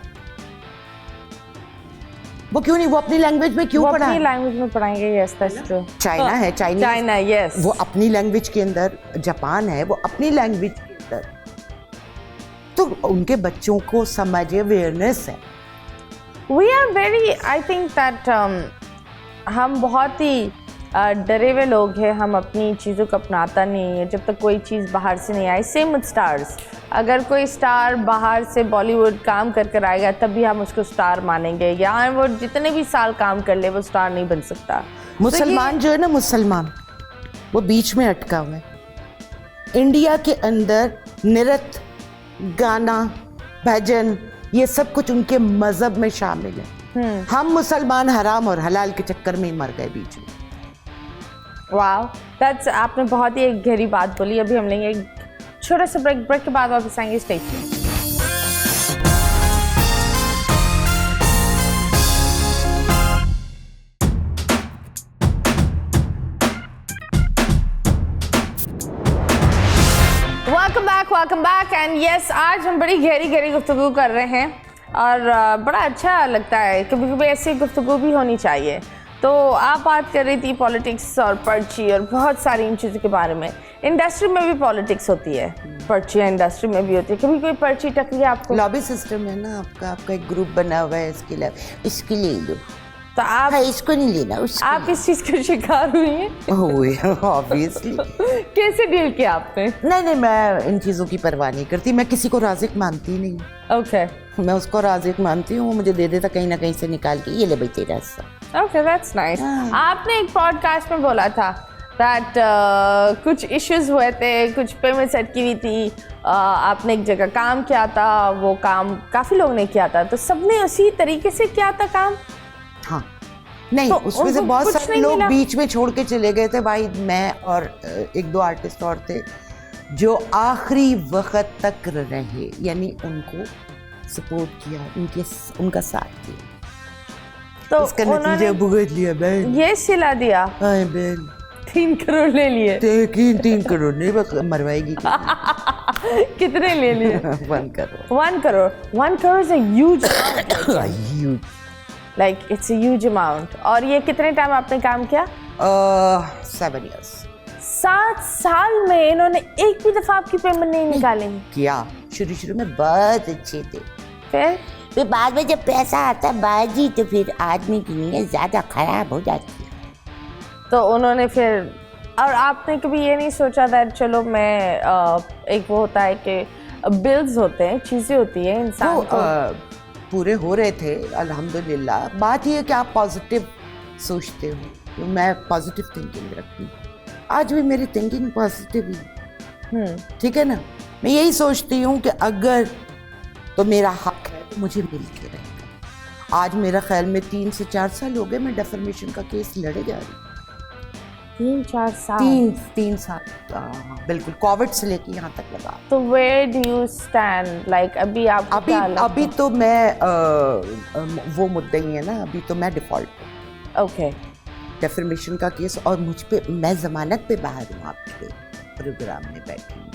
S3: वो क्यों नहीं, वो अपनी लैंग्वेज में क्यों पढ़ा?
S2: अपनी लैंग्वेज में पढ़ाएंगे, यस, दैट्स ट्रू।
S3: चाइना है,
S2: चाइना, यस,
S3: वो अपनी लैंग्वेज के अंदर, जापान है वो अपनी लैंग्वेज के अंदर, तो उनके बच्चों को समझ, अवेयरनेस है।
S2: We are very, I think that हम बहुत ही डरे हुए लोग हैं। हम अपनी चीज़ों को अपनाता नहीं है जब तक कोई चीज़ बाहर से नहीं आई। सेम विद स्टार्स, अगर कोई स्टार बाहर से बॉलीवुड काम कर कर आएगा तभी हम उसको स्टार मानेंगे, या वो जितने भी साल काम कर ले वो स्टार नहीं बन सकता।
S3: मुसलमान जो है ना, मुसलमान वो बीच में अटका हुआ है। इंडिया के अंदर नृत्य, गाना, भजन, ये सब कुछ उनके मजहब में शामिल है। हम मुसलमान हराम और हलाल के चक्कर में ही मर गए बीच में।
S2: वाह, दैट्स, आपने बहुत ही एक गहरी बात बोली। अभी हम लेंगे एक छोटा सा ब्रेक के बाद वापस आएंगे। Stay tuned. Welcome back and yes, आज हम बड़ी गहरी गुफ्तगू कर रहे हैं और बड़ा अच्छा लगता है। कभी कभी ऐसी गुफ्तगू भी होनी चाहिए। तो आप बात कर रही थी पॉलिटिक्स और पर्ची और बहुत सारी इन चीज़ों के बारे में। इंडस्ट्री में भी पॉलिटिक्स होती है, पर्चियाँ इंडस्ट्री में भी होती है। कभी कोई पर्ची टकरी है आपको?
S3: लॉबी सिस्टम है ना आपका एक ग्रुप बना हुआ है, इसके लिए इसके ले लो,
S2: तो आप
S3: इसको नहीं लेना,
S2: आप इस चीज़ के शिकार हुई हैं?
S3: ऑब्वियसली।
S2: कैसे डील किया आपने?
S3: नहीं, मैं इन चीज़ों की परवाह नहीं करती। मैं किसी को राज़िक मानती नहीं।
S2: ओके,
S3: मैं उसको राज़िक मानती हूँ, वो मुझे दे देता कहीं ना कहीं से निकाल के, ये ले भाई तेरा हिस्सा।
S2: Okay, that's nice. आपने एक पॉडकास्ट में बोला था दैट कुछ इश्यूज हुए थे, कुछ पेमेंट्स अटकी हुई थी। आपने एक जगह काम किया था, वो काम काफ़ी लोग ने किया था, तो सबने उसी तरीके से किया था काम?
S3: हाँ, नहीं
S2: तो
S3: उसमें से बहुत सारे लोग बीच में छोड़ के चले गए थे भाई। मैं और एक दो आर्टिस्ट और थे जो आखिरी वक्त तक रहे, यानी उनको सपोर्ट किया, उनका साथ दिया।
S2: तो
S3: इसका नतीजा भुगत लिया बहन।
S2: ये सिला दिया
S3: बहन,
S2: 3 करोड़ ले लिए।
S3: 3 करोड़ नहीं, बस मरवाएगी।
S2: कितने ले लिए?
S3: 1 crore.
S2: 1 crore 1 crore is a huge
S3: Huge.
S2: Like it's a huge amount. और ये कितने टाइम आपने काम किया?
S3: 7 years.
S2: 7 साल में इन्होंने एक भी दफा आपकी पेमेंट नहीं निकाली?
S3: किया, शुरू में बहुत अच्छे थे, फिर बाद में जब पैसा आता है बाजी तो फिर आदमी की नीयत ज्यादा खराब हो जाती है।
S2: तो उन्होंने फिर, और आपने कभी ये नहीं सोचा था चलो मैं एक वो होता है कि बिल्स होते हैं, चीजें होती है इंसान को,
S3: पूरे हो रहे थे अल्हम्दुलिल्लाह। बात ये है कि आप पॉजिटिव सोचते हो, तो मैं पॉजिटिव थिंकिंग रखती हूँ, आज भी मेरी थिंकिंग पॉजिटिव ही, ठीक है ना। मैं यही सोचती हूँ कि अगर तो मेरा हक है तो मुझे मिल के रहेगा। आज मेरा ख्याल में 3 से 4 साल हो गए मैं डेफर्मेशन का केस लड़े जा रही हूँ।
S2: 3-4 साल?
S3: 3 साल, बिल्कुल, कोविड से लेके यहाँ तक लगा।
S2: तो where do you stand? Like अभी आप
S3: अभी तो मैं वो मुद्दे ही है ना, अभी तो मैं डिफॉल्ट।
S2: ओके।
S3: डेफर्मेशन का केस, और मुझ पे, मैं जमानत पे बाहर हूँ, आपके प्रोग्राम में बैठी हूँ।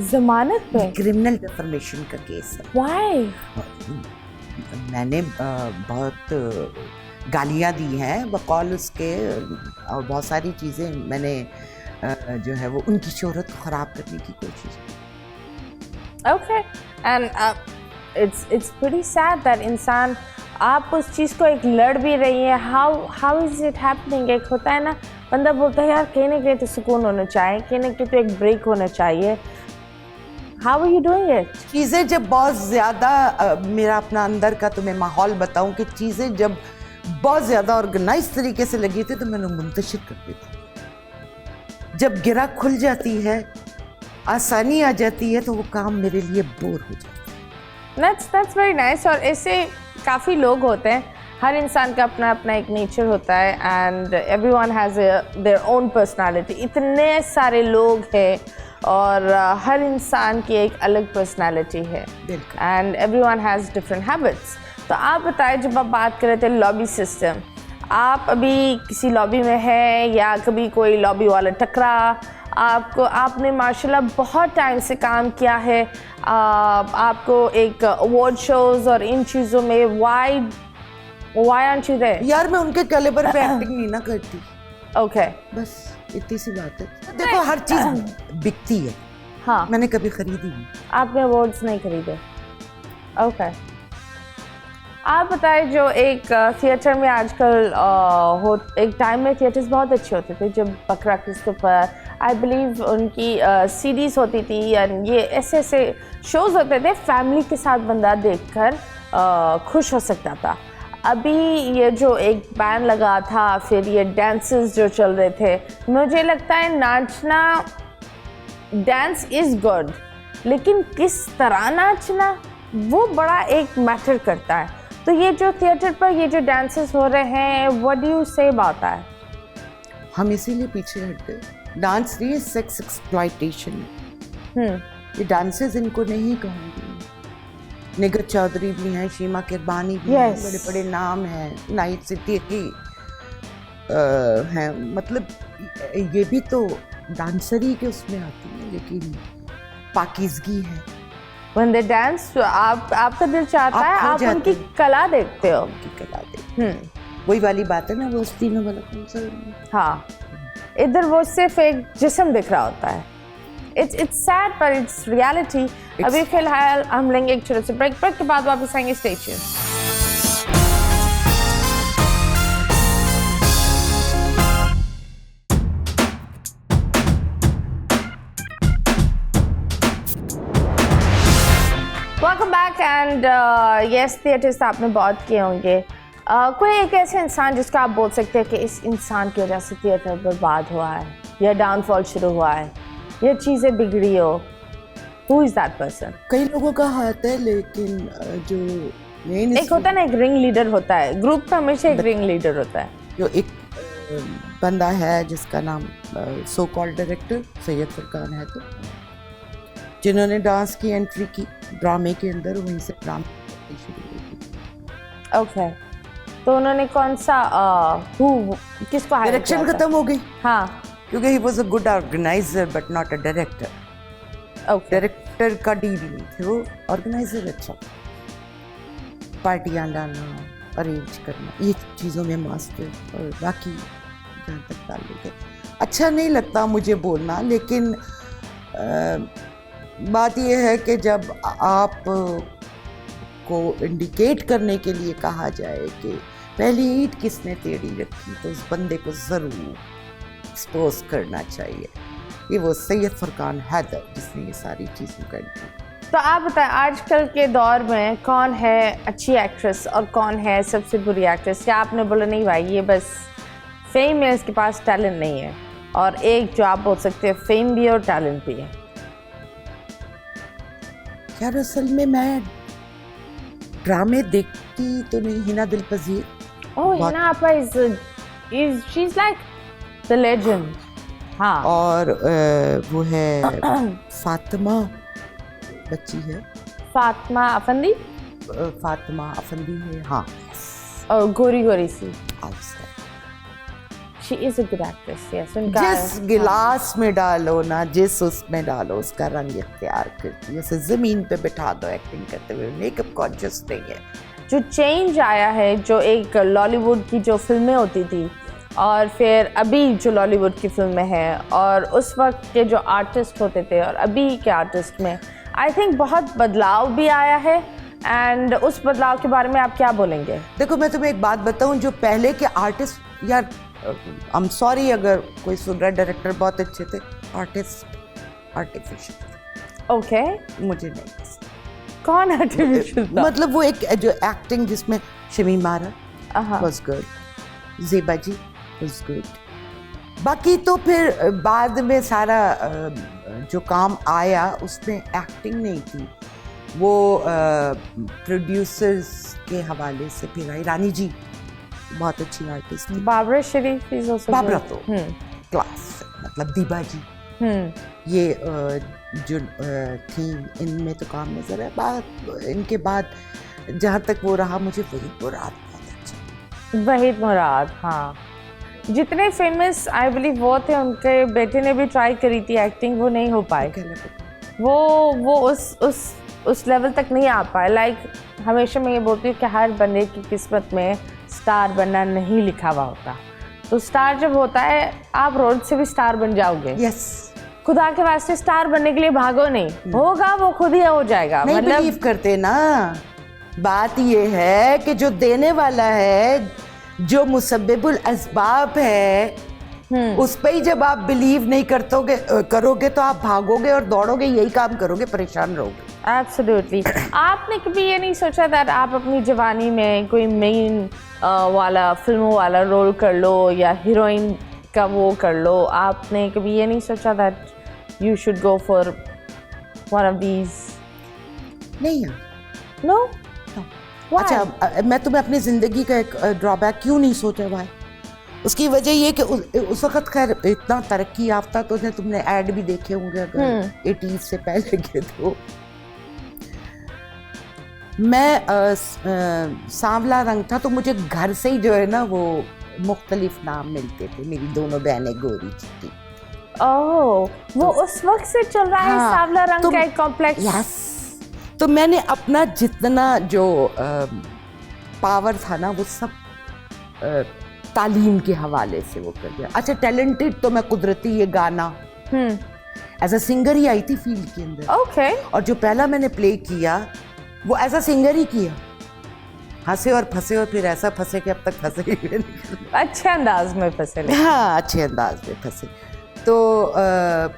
S2: जमानत पे?
S3: क्रिमिनल डेफर्मेशन का केस है।
S2: Why?
S3: मैंने बहुत गालियाँ दी हैं बकौल उसके, और बहुत सारी चीज़ें मैंने जो है वो उनकी शोहरत को ख़राब करने की कोशिश की।
S2: Okay. And it's pretty sad that इंसान, आप उस चीज़ को एक लड़ भी रही है। How is it happening? एक होता है ना, बंदा बोलता है यार कहीं ना कहीं तो सुकून होना चाहिए, कहीं ना कहीं तो एक ब्रेक होना चाहिए। How are you doing it?
S3: चीज़ें जब बहुत ज़्यादा, मेरा अपना अंदर का तुम्हें माहौल बताऊं कि चीज़ें जब बहुत ज़्यादा ऑर्गेनाइज तरीके से लगी थी तो मैंने मुंतशिर कर दी थी। जब गिरा खुल जाती है, आसानी आ जाती है, तो वो काम मेरे लिए बोर हो जाता है।
S2: That's very nice। और ऐसे काफ़ी लोग होते हैं, हर इंसान का अपना अपना एक नेचर होता है, and everyone has their own personality। इतने सारे लोग हैं और हर इंसान की एक अलग पर्सनालिटी है, and everyone has different habits। तो आप बताएं, जब आप बात कर रहे थे लॉबी सिस्टम, आप अभी किसी लॉबी में हैं या कभी कोई लॉबी वाला टकरा आपको? आपने माशाल्लाह बहुत टाइम से काम किया है, आपको एक अवार्ड शोज और इन चीज़ों में, why aren't you there?
S3: यार मैं उनके कैलिबर पे एक्टिंग नहीं ना करती।
S2: ओके।
S3: बस इतनी सी बात है। देखो हर चीज़ बिकती है।
S2: हाँ।
S3: मैंने कभी खरीदी नहीं।
S2: आपने अवार्ड्स नहीं खरीदे? ओके। आप बताएं, जो एक थिएटर में आजकल एक टाइम में थिएटर्स बहुत अच्छे होते थे, जब बकरा क्रिस्टोफर, आई बिलीव उनकी सीरीज़ होती थी, एंड ये ऐसे शोज़ होते थे, फैमिली के साथ बंदा देखकर खुश हो सकता था। अभी ये जो एक बैन लगा था, फिर ये डांसेस जो चल रहे थे, मुझे लगता है नाचना, डांस इज़ गुड, लेकिन किस तरह नाचना वो बड़ा एक मैटर करता है। तो ये जो थिएटर पर ये जो डांसेस हो रहे हैं, what do you say about that?
S3: हम इसीलिए पीछे हट गए। डांस नहीं, सेक्स एक्सप्लॉयटेशन है। ये डांसेस इनको नहीं कहूँगी। निगर चौधरी भी हैं, शीमा किरबानी भी हैं, बड़े बड़े नाम हैं, नाइट सिद्दीकी हैं, मतलब ये भी तो डांसरी के उसमें आती है, लेकिन पाकीज़गी है।
S2: When they dance, आपका दिल चाहता है आप उनकी कला देखते हो।
S3: उनकी कला देखते वही वाली बात है ना, वो उस तीनों वाला कौन सा?
S2: हाँ, इधर वो सिर्फ एक जिस्म दिख रहा होता है। It's sad but it's reality। अभी फिलहाल हम लेंगे एक छोटे से ब्रेक के बाद वापस आएंगे। Stay tuned. Welcome back and yes, theatres आपने बहुत किए होंगे। कोई एक ऐसे इंसान जिसका आप बोल सकते हैं कि इस इंसान की वजह से थिएटर बर्बाद हुआ है या डाउनफॉल शुरू हुआ है या चीज़ें बिगड़ी हो? Who is that person?
S3: कई लोगों का हाथ है, लेकिन जो मेन
S2: एक होता है ना, एक रिंग लीडर होता है ग्रुप का, हमेशा एक रिंग लीडर होता है।
S3: जो एक बंदा है जिसका नाम so called director Syed Furqan है, तो जिन्होंने डांस की एंट्री की ड्रामे के अंदर, वहीं से ड्रामा शुरू हुई।
S2: ओके, तो उन्होंने कौन सा किसको हायर
S3: डायरेक्शन
S2: किया था?
S3: खत्म हो गई।
S2: हाँ,
S3: क्योंकि he was a good organiser but not a director.
S2: Okay.
S3: Director का डी भी नहीं थे, वो ऑर्गेनाइजर अच्छा, पार्टियाँ लाना, अरेंज करना, ये चीज़ों में मास्टर, और बाकी जहाँ तक ताल्लुक है अच्छा नहीं लगता मुझे बोलना, लेकिन बात यह है कि जब आप को इंडिकेट करने के लिए कहा जाए कि पहली ईंट किसने टेढ़ी रखी, तो उस बंदे को ज़रूर एक्सपोज करना चाहिए। ये वो सैयद फरकान हैदर जिसने ये सारी चीज़ें कर दी।
S2: तो आप बताएं, आजकल के दौर में कौन है अच्छी एक्ट्रेस और कौन है सबसे बुरी एक्ट्रेस? क्या आपने बोला नहीं भाई ये बस फेम है, इसके पास टैलेंट नहीं है, और एक जो आप बोल सकते हैं फेम भी है और टैलेंट भी है?
S3: यार असल में मैं ड्रामे देखती तो नहीं। हिना दिल पजीर,
S2: ओह हिना आपा is she is like the legend. हाँ,
S3: और वो है फातिमा बच्ची है,
S2: फातिमा अफंदी,
S3: फातिमा अफंदी है, हाँ,
S2: और गोरी गोरी सी,
S3: अच्छा।
S2: She is a good actress, yes.
S3: जिस गिलास में डालो ना, जिस उसमें डालो, उसका रंग इख्तियार करती है। उसे जमीन पे बिठा दो एक्टिंग करते हुए, मेकअप कॉन्शियस नहीं है।
S2: जो चेंज आया है, जो एक लॉलीवुड की जो फिल्में होती थी और फिर अभी जो लॉलीवुड की फिल्में हैं, और उस वक्त के जो आर्टिस्ट होते थे और अभी के आर्टिस्ट में आई थिंक बहुत बदलाव भी आया है। एंड उस बदलाव के बारे में आप क्या बोलेंगे?
S3: देखो मैं तुम्हें एक बात बताऊं, जो पहले के आर्टिस्ट, यार आई एम सॉरी अगर कोई सुन रहा है, डायरेक्टर बहुत अच्छे थे, आर्टिस्ट आर्टिफिशियल,
S2: ओके,
S3: मुझे नहीं पसंद।
S2: कौन आर्टिफिशियल?
S3: मतलब वो एक जो एक्टिंग जिसमें Shamim Ara was good, Zeba ji was good, बाकी तो फिर बाद में सारा जो काम आया उसमें एक्टिंग नहीं थी, वो प्रोड्यूसर्स के हवाले से फिर आई। रानी जी बहुत अच्छी आर्टिस्ट थी,
S2: बाबरा शरीफ इज आल्सो,
S3: बाबरा तो क्लास, मतलब दीबा जी, ये जो थी, इनमें तो काम नजर है। बात इनके बाद जहाँ तक वो रहा, मुझे वहीद मुराद बहुत अच्छा।
S2: वहीद मुराद, हाँ, जितने फेमस आई बिलीव वो थे, उनके बेटे ने भी ट्राई करी थी एक्टिंग, वो नहीं हो पाए, वो उस लेवल तक नहीं आ पाए। लाइक हमेशा मैं ये बोलती हूँ कि हर बंदे की किस्मत में स्टार बनना नहीं लिखा हुआ होता, तो स्टार जब होता है आप रोड से भी स्टार बन जाओगे।
S3: यस,
S2: खुदा के वास्ते स्टार बनने के लिए भागो नहीं, होगा वो खुद ही हो जाएगा।
S3: नहीं बिलीव करते ना। बात ये है कि जो देने वाला है, जो मुसब्बिबुल असबाब है, उस पे ही जब आप बिलीव नहीं करोगे तो आप भागोगे और दौड़ोगे, यही काम करोगे, परेशान रहोगे।
S2: एब्सोल्युटली। आपने कभी ये नहीं सोचा था आप अपनी जवानी में कोई मेन वाला फिल्मों वाला रोल कर लो या हीरोइन का वो कर लो? आपने कभी ये नहीं सोचा that you should go for one of these?
S3: नहीं यार,
S2: नो।
S3: अच्छा, मैं तुम्हें अपनी ज़िंदगी का एक ड्रॉबैक क्यों नहीं सोचा भाई? उसकी वजह ये कि उस वक्त खैर इतना तरक्की याफ्ता तो तुमने ऐड भी देखे होंगे अगर 80s से पहले के, तो मैं सांवला रंग था, तो मुझे घर से ही जो है ना वो मुख्तलिफ नाम मिलते थे। मेरी दोनों बहनें गोरी थी।
S2: ओह, वो उस वक्त से चल रहा है सांवला रंग का एक कॉम्प्लेक्स।
S3: यस, तो मैंने अपना जितना जो पावर था ना, वो सब तालीम के हवाले से वो कर दिया। अच्छा, टैलेंटेड तो मैं कुदरती ये गाना एज अ सिंगर ही आई थी फील्ड के अंदर।
S2: ओके।
S3: और जो पहला मैंने प्ले किया वो एज अ सिंगर ही किया, हंसे और फंसे, और फिर ऐसा फंसे कि अब तक फंसे ही नहीं।
S2: अच्छे अंदाज में फंसे।
S3: हाँ, अच्छे अंदाज में फंसे। तो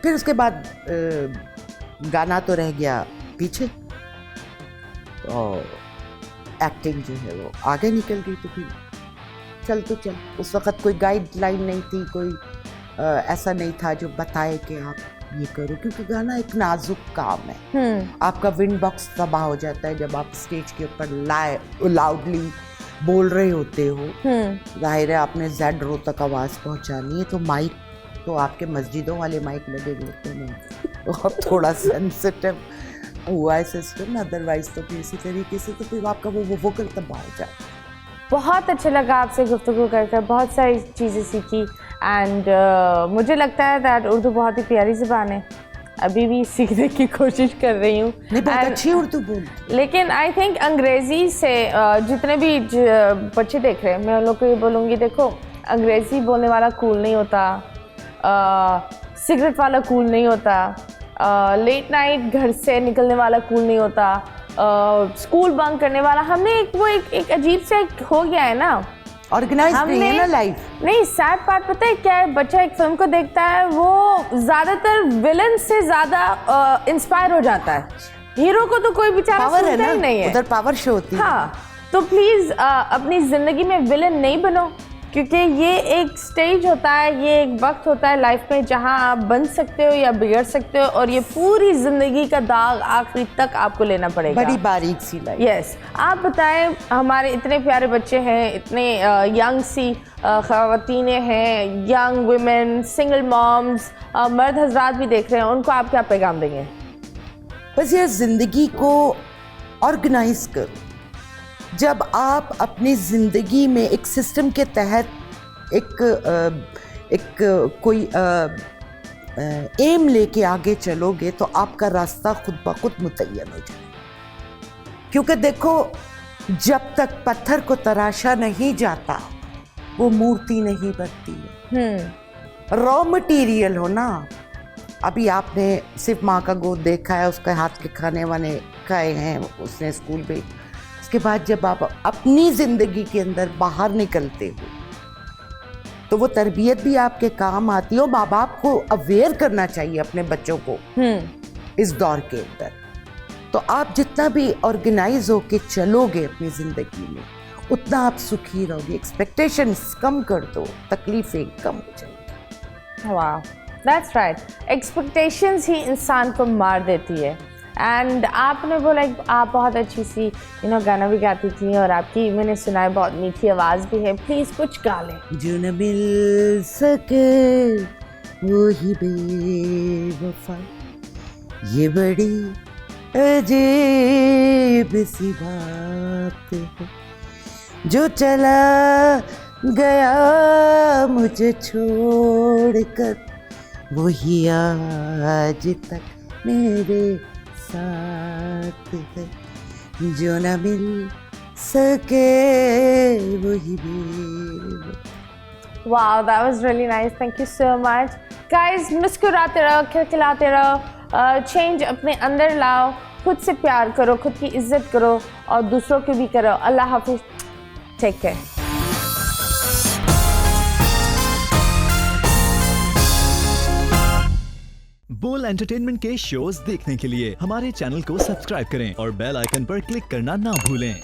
S3: फिर उसके बाद गाना तो रह गया पीछे, और एक्टिंग जो है वो आगे निकल गई। तो फिर चल उस वक़्त कोई गाइडलाइन नहीं थी, कोई ऐसा नहीं था जो बताए कि आप ये करो, क्योंकि गाना एक नाजुक काम है। आपका विंड बॉक्स तबाह हो जाता है जब आप स्टेज के ऊपर लाउडली बोल रहे होते हो। जाहिर है आपने जेड रो तक आवाज़ पहुंचानी है, तो माइक तो आपके मस्जिदों वाले माइक लगे होते हैं, तो अब थोड़ा सेंसिटिव हुआ है सिस्टम, अदरवाइज तो फिर इसी तरीके से तो फिर आपका वो वोकल तबाह हो जाता है।
S2: बहुत अच्छा लगा आपसे गुफ्तगू कर बहुत सारी चीज़ें सीखी, एंड मुझे लगता है दैट उर्दू बहुत ही प्यारी ज़बान है, अभी भी सीखने की कोशिश कर रही हूँ।
S3: नहीं, बहुत अच्छी उर्दू बोल।
S2: लेकिन आई थिंक अंग्रेज़ी से जितने भी बच्चे देख रहे हैं, मैं उन लोग को ये बोलूँगी, देखो अंग्रेज़ी बोलने वाला कूल नहीं होता, सिगरेट वाला कूल नहीं होता, लेट नाइट घर से निकलने वाला कूल नहीं होता, स्कूल बंक करने वाला। हमने एक अजीब सा एक हो गया है ना,
S3: ऑर्गेनाइज नहीं है ना लाइफ।
S2: नहीं, सैड पार्ट पता है क्या है, बच्चा एक फिल्म को देखता है, वो ज्यादातर विलन से ज्यादा इंस्पायर हो जाता है, हीरो को तो कोई बेचारा सुनता ही नहीं है।
S3: उधर पावर शो होती है।
S2: हाँ, तो प्लीज अपनी जिंदगी में विलन नहीं बनो, क्योंकि ये एक स्टेज होता है, ये एक वक्त होता है लाइफ में जहां आप बन सकते हो या बिगड़ सकते हो, और ये पूरी जिंदगी का दाग आखिरी तक आपको लेना पड़ेगा।
S3: बड़ी बारीक सी लाइफ।
S2: यस, आप बताएं, हमारे इतने प्यारे बच्चे हैं, इतने यंग सी ख़वातीनें हैं, यंग वुमेन, सिंगल मॉम्स, मर्द हजरात भी देख रहे हैं, उनको आप क्या पैगाम देंगे?
S3: बस यार, जिंदगी को ऑर्गेनाइज करो। जब आप अपनी ज़िंदगी में एक सिस्टम के तहत कोई एम लेके आगे चलोगे तो आपका रास्ता खुद ब खुद मुतय्यन हो जाए। क्योंकि देखो, जब तक पत्थर को तराशा नहीं जाता वो मूर्ति नहीं बनती है। रॉ मटेरियल हो ना। अभी आपने सिर्फ माँ का गोद देखा है, उसके हाथ के खाने वाने खाए हैं उसने स्कूल में। उसके बाद जब आप अपनी ज़िंदगी के अंदर बाहर निकलते हो तो वो तरबियत भी आपके काम आती है। माँ बाप को अवेयर करना चाहिए अपने बच्चों को इस दौर के अंदर। तो आप जितना भी ऑर्गेनाइज होके चलोगे अपनी ज़िंदगी में, उतना आप सुखी रहोगे। एक्सपेक्टेशंस कम कर दो, तकलीफें कम हो जाएंगी।
S2: वाह, दैट्स राइट। एक्सपेक्टेशंस ही इंसान को मार देती है। एंड आपने बोला आप बहुत अच्छी सी गाना भी गाती थी, और आपकी मैंने सुना है बहुत मीठी आवाज़ भी है, प्लीज़ कुछ गा लें।
S3: जो न मिल सके वो ही बेवफा, ये बड़ी अजीब सी बात है। जो चला गया मुझे छोड़कर, वही आज तक मेरे साथ है। जो न मिल सके वही बेवफा।
S2: Wow, that was really nice, thank you so much guys. मुस्कुराते रहो, खिलखिलाते रहो, चेंज अपने अंदर लाओ, खुद से प्यार करो, खुद की इज्जत करो, और दूसरों की भी करो। अल्लाह हाफिज, टेक केयर।
S1: बोल एंटरटेनमेंट के शोज देखने के लिए हमारे चैनल को सब्सक्राइब करें और बेल आइकन पर क्लिक करना ना भूलें।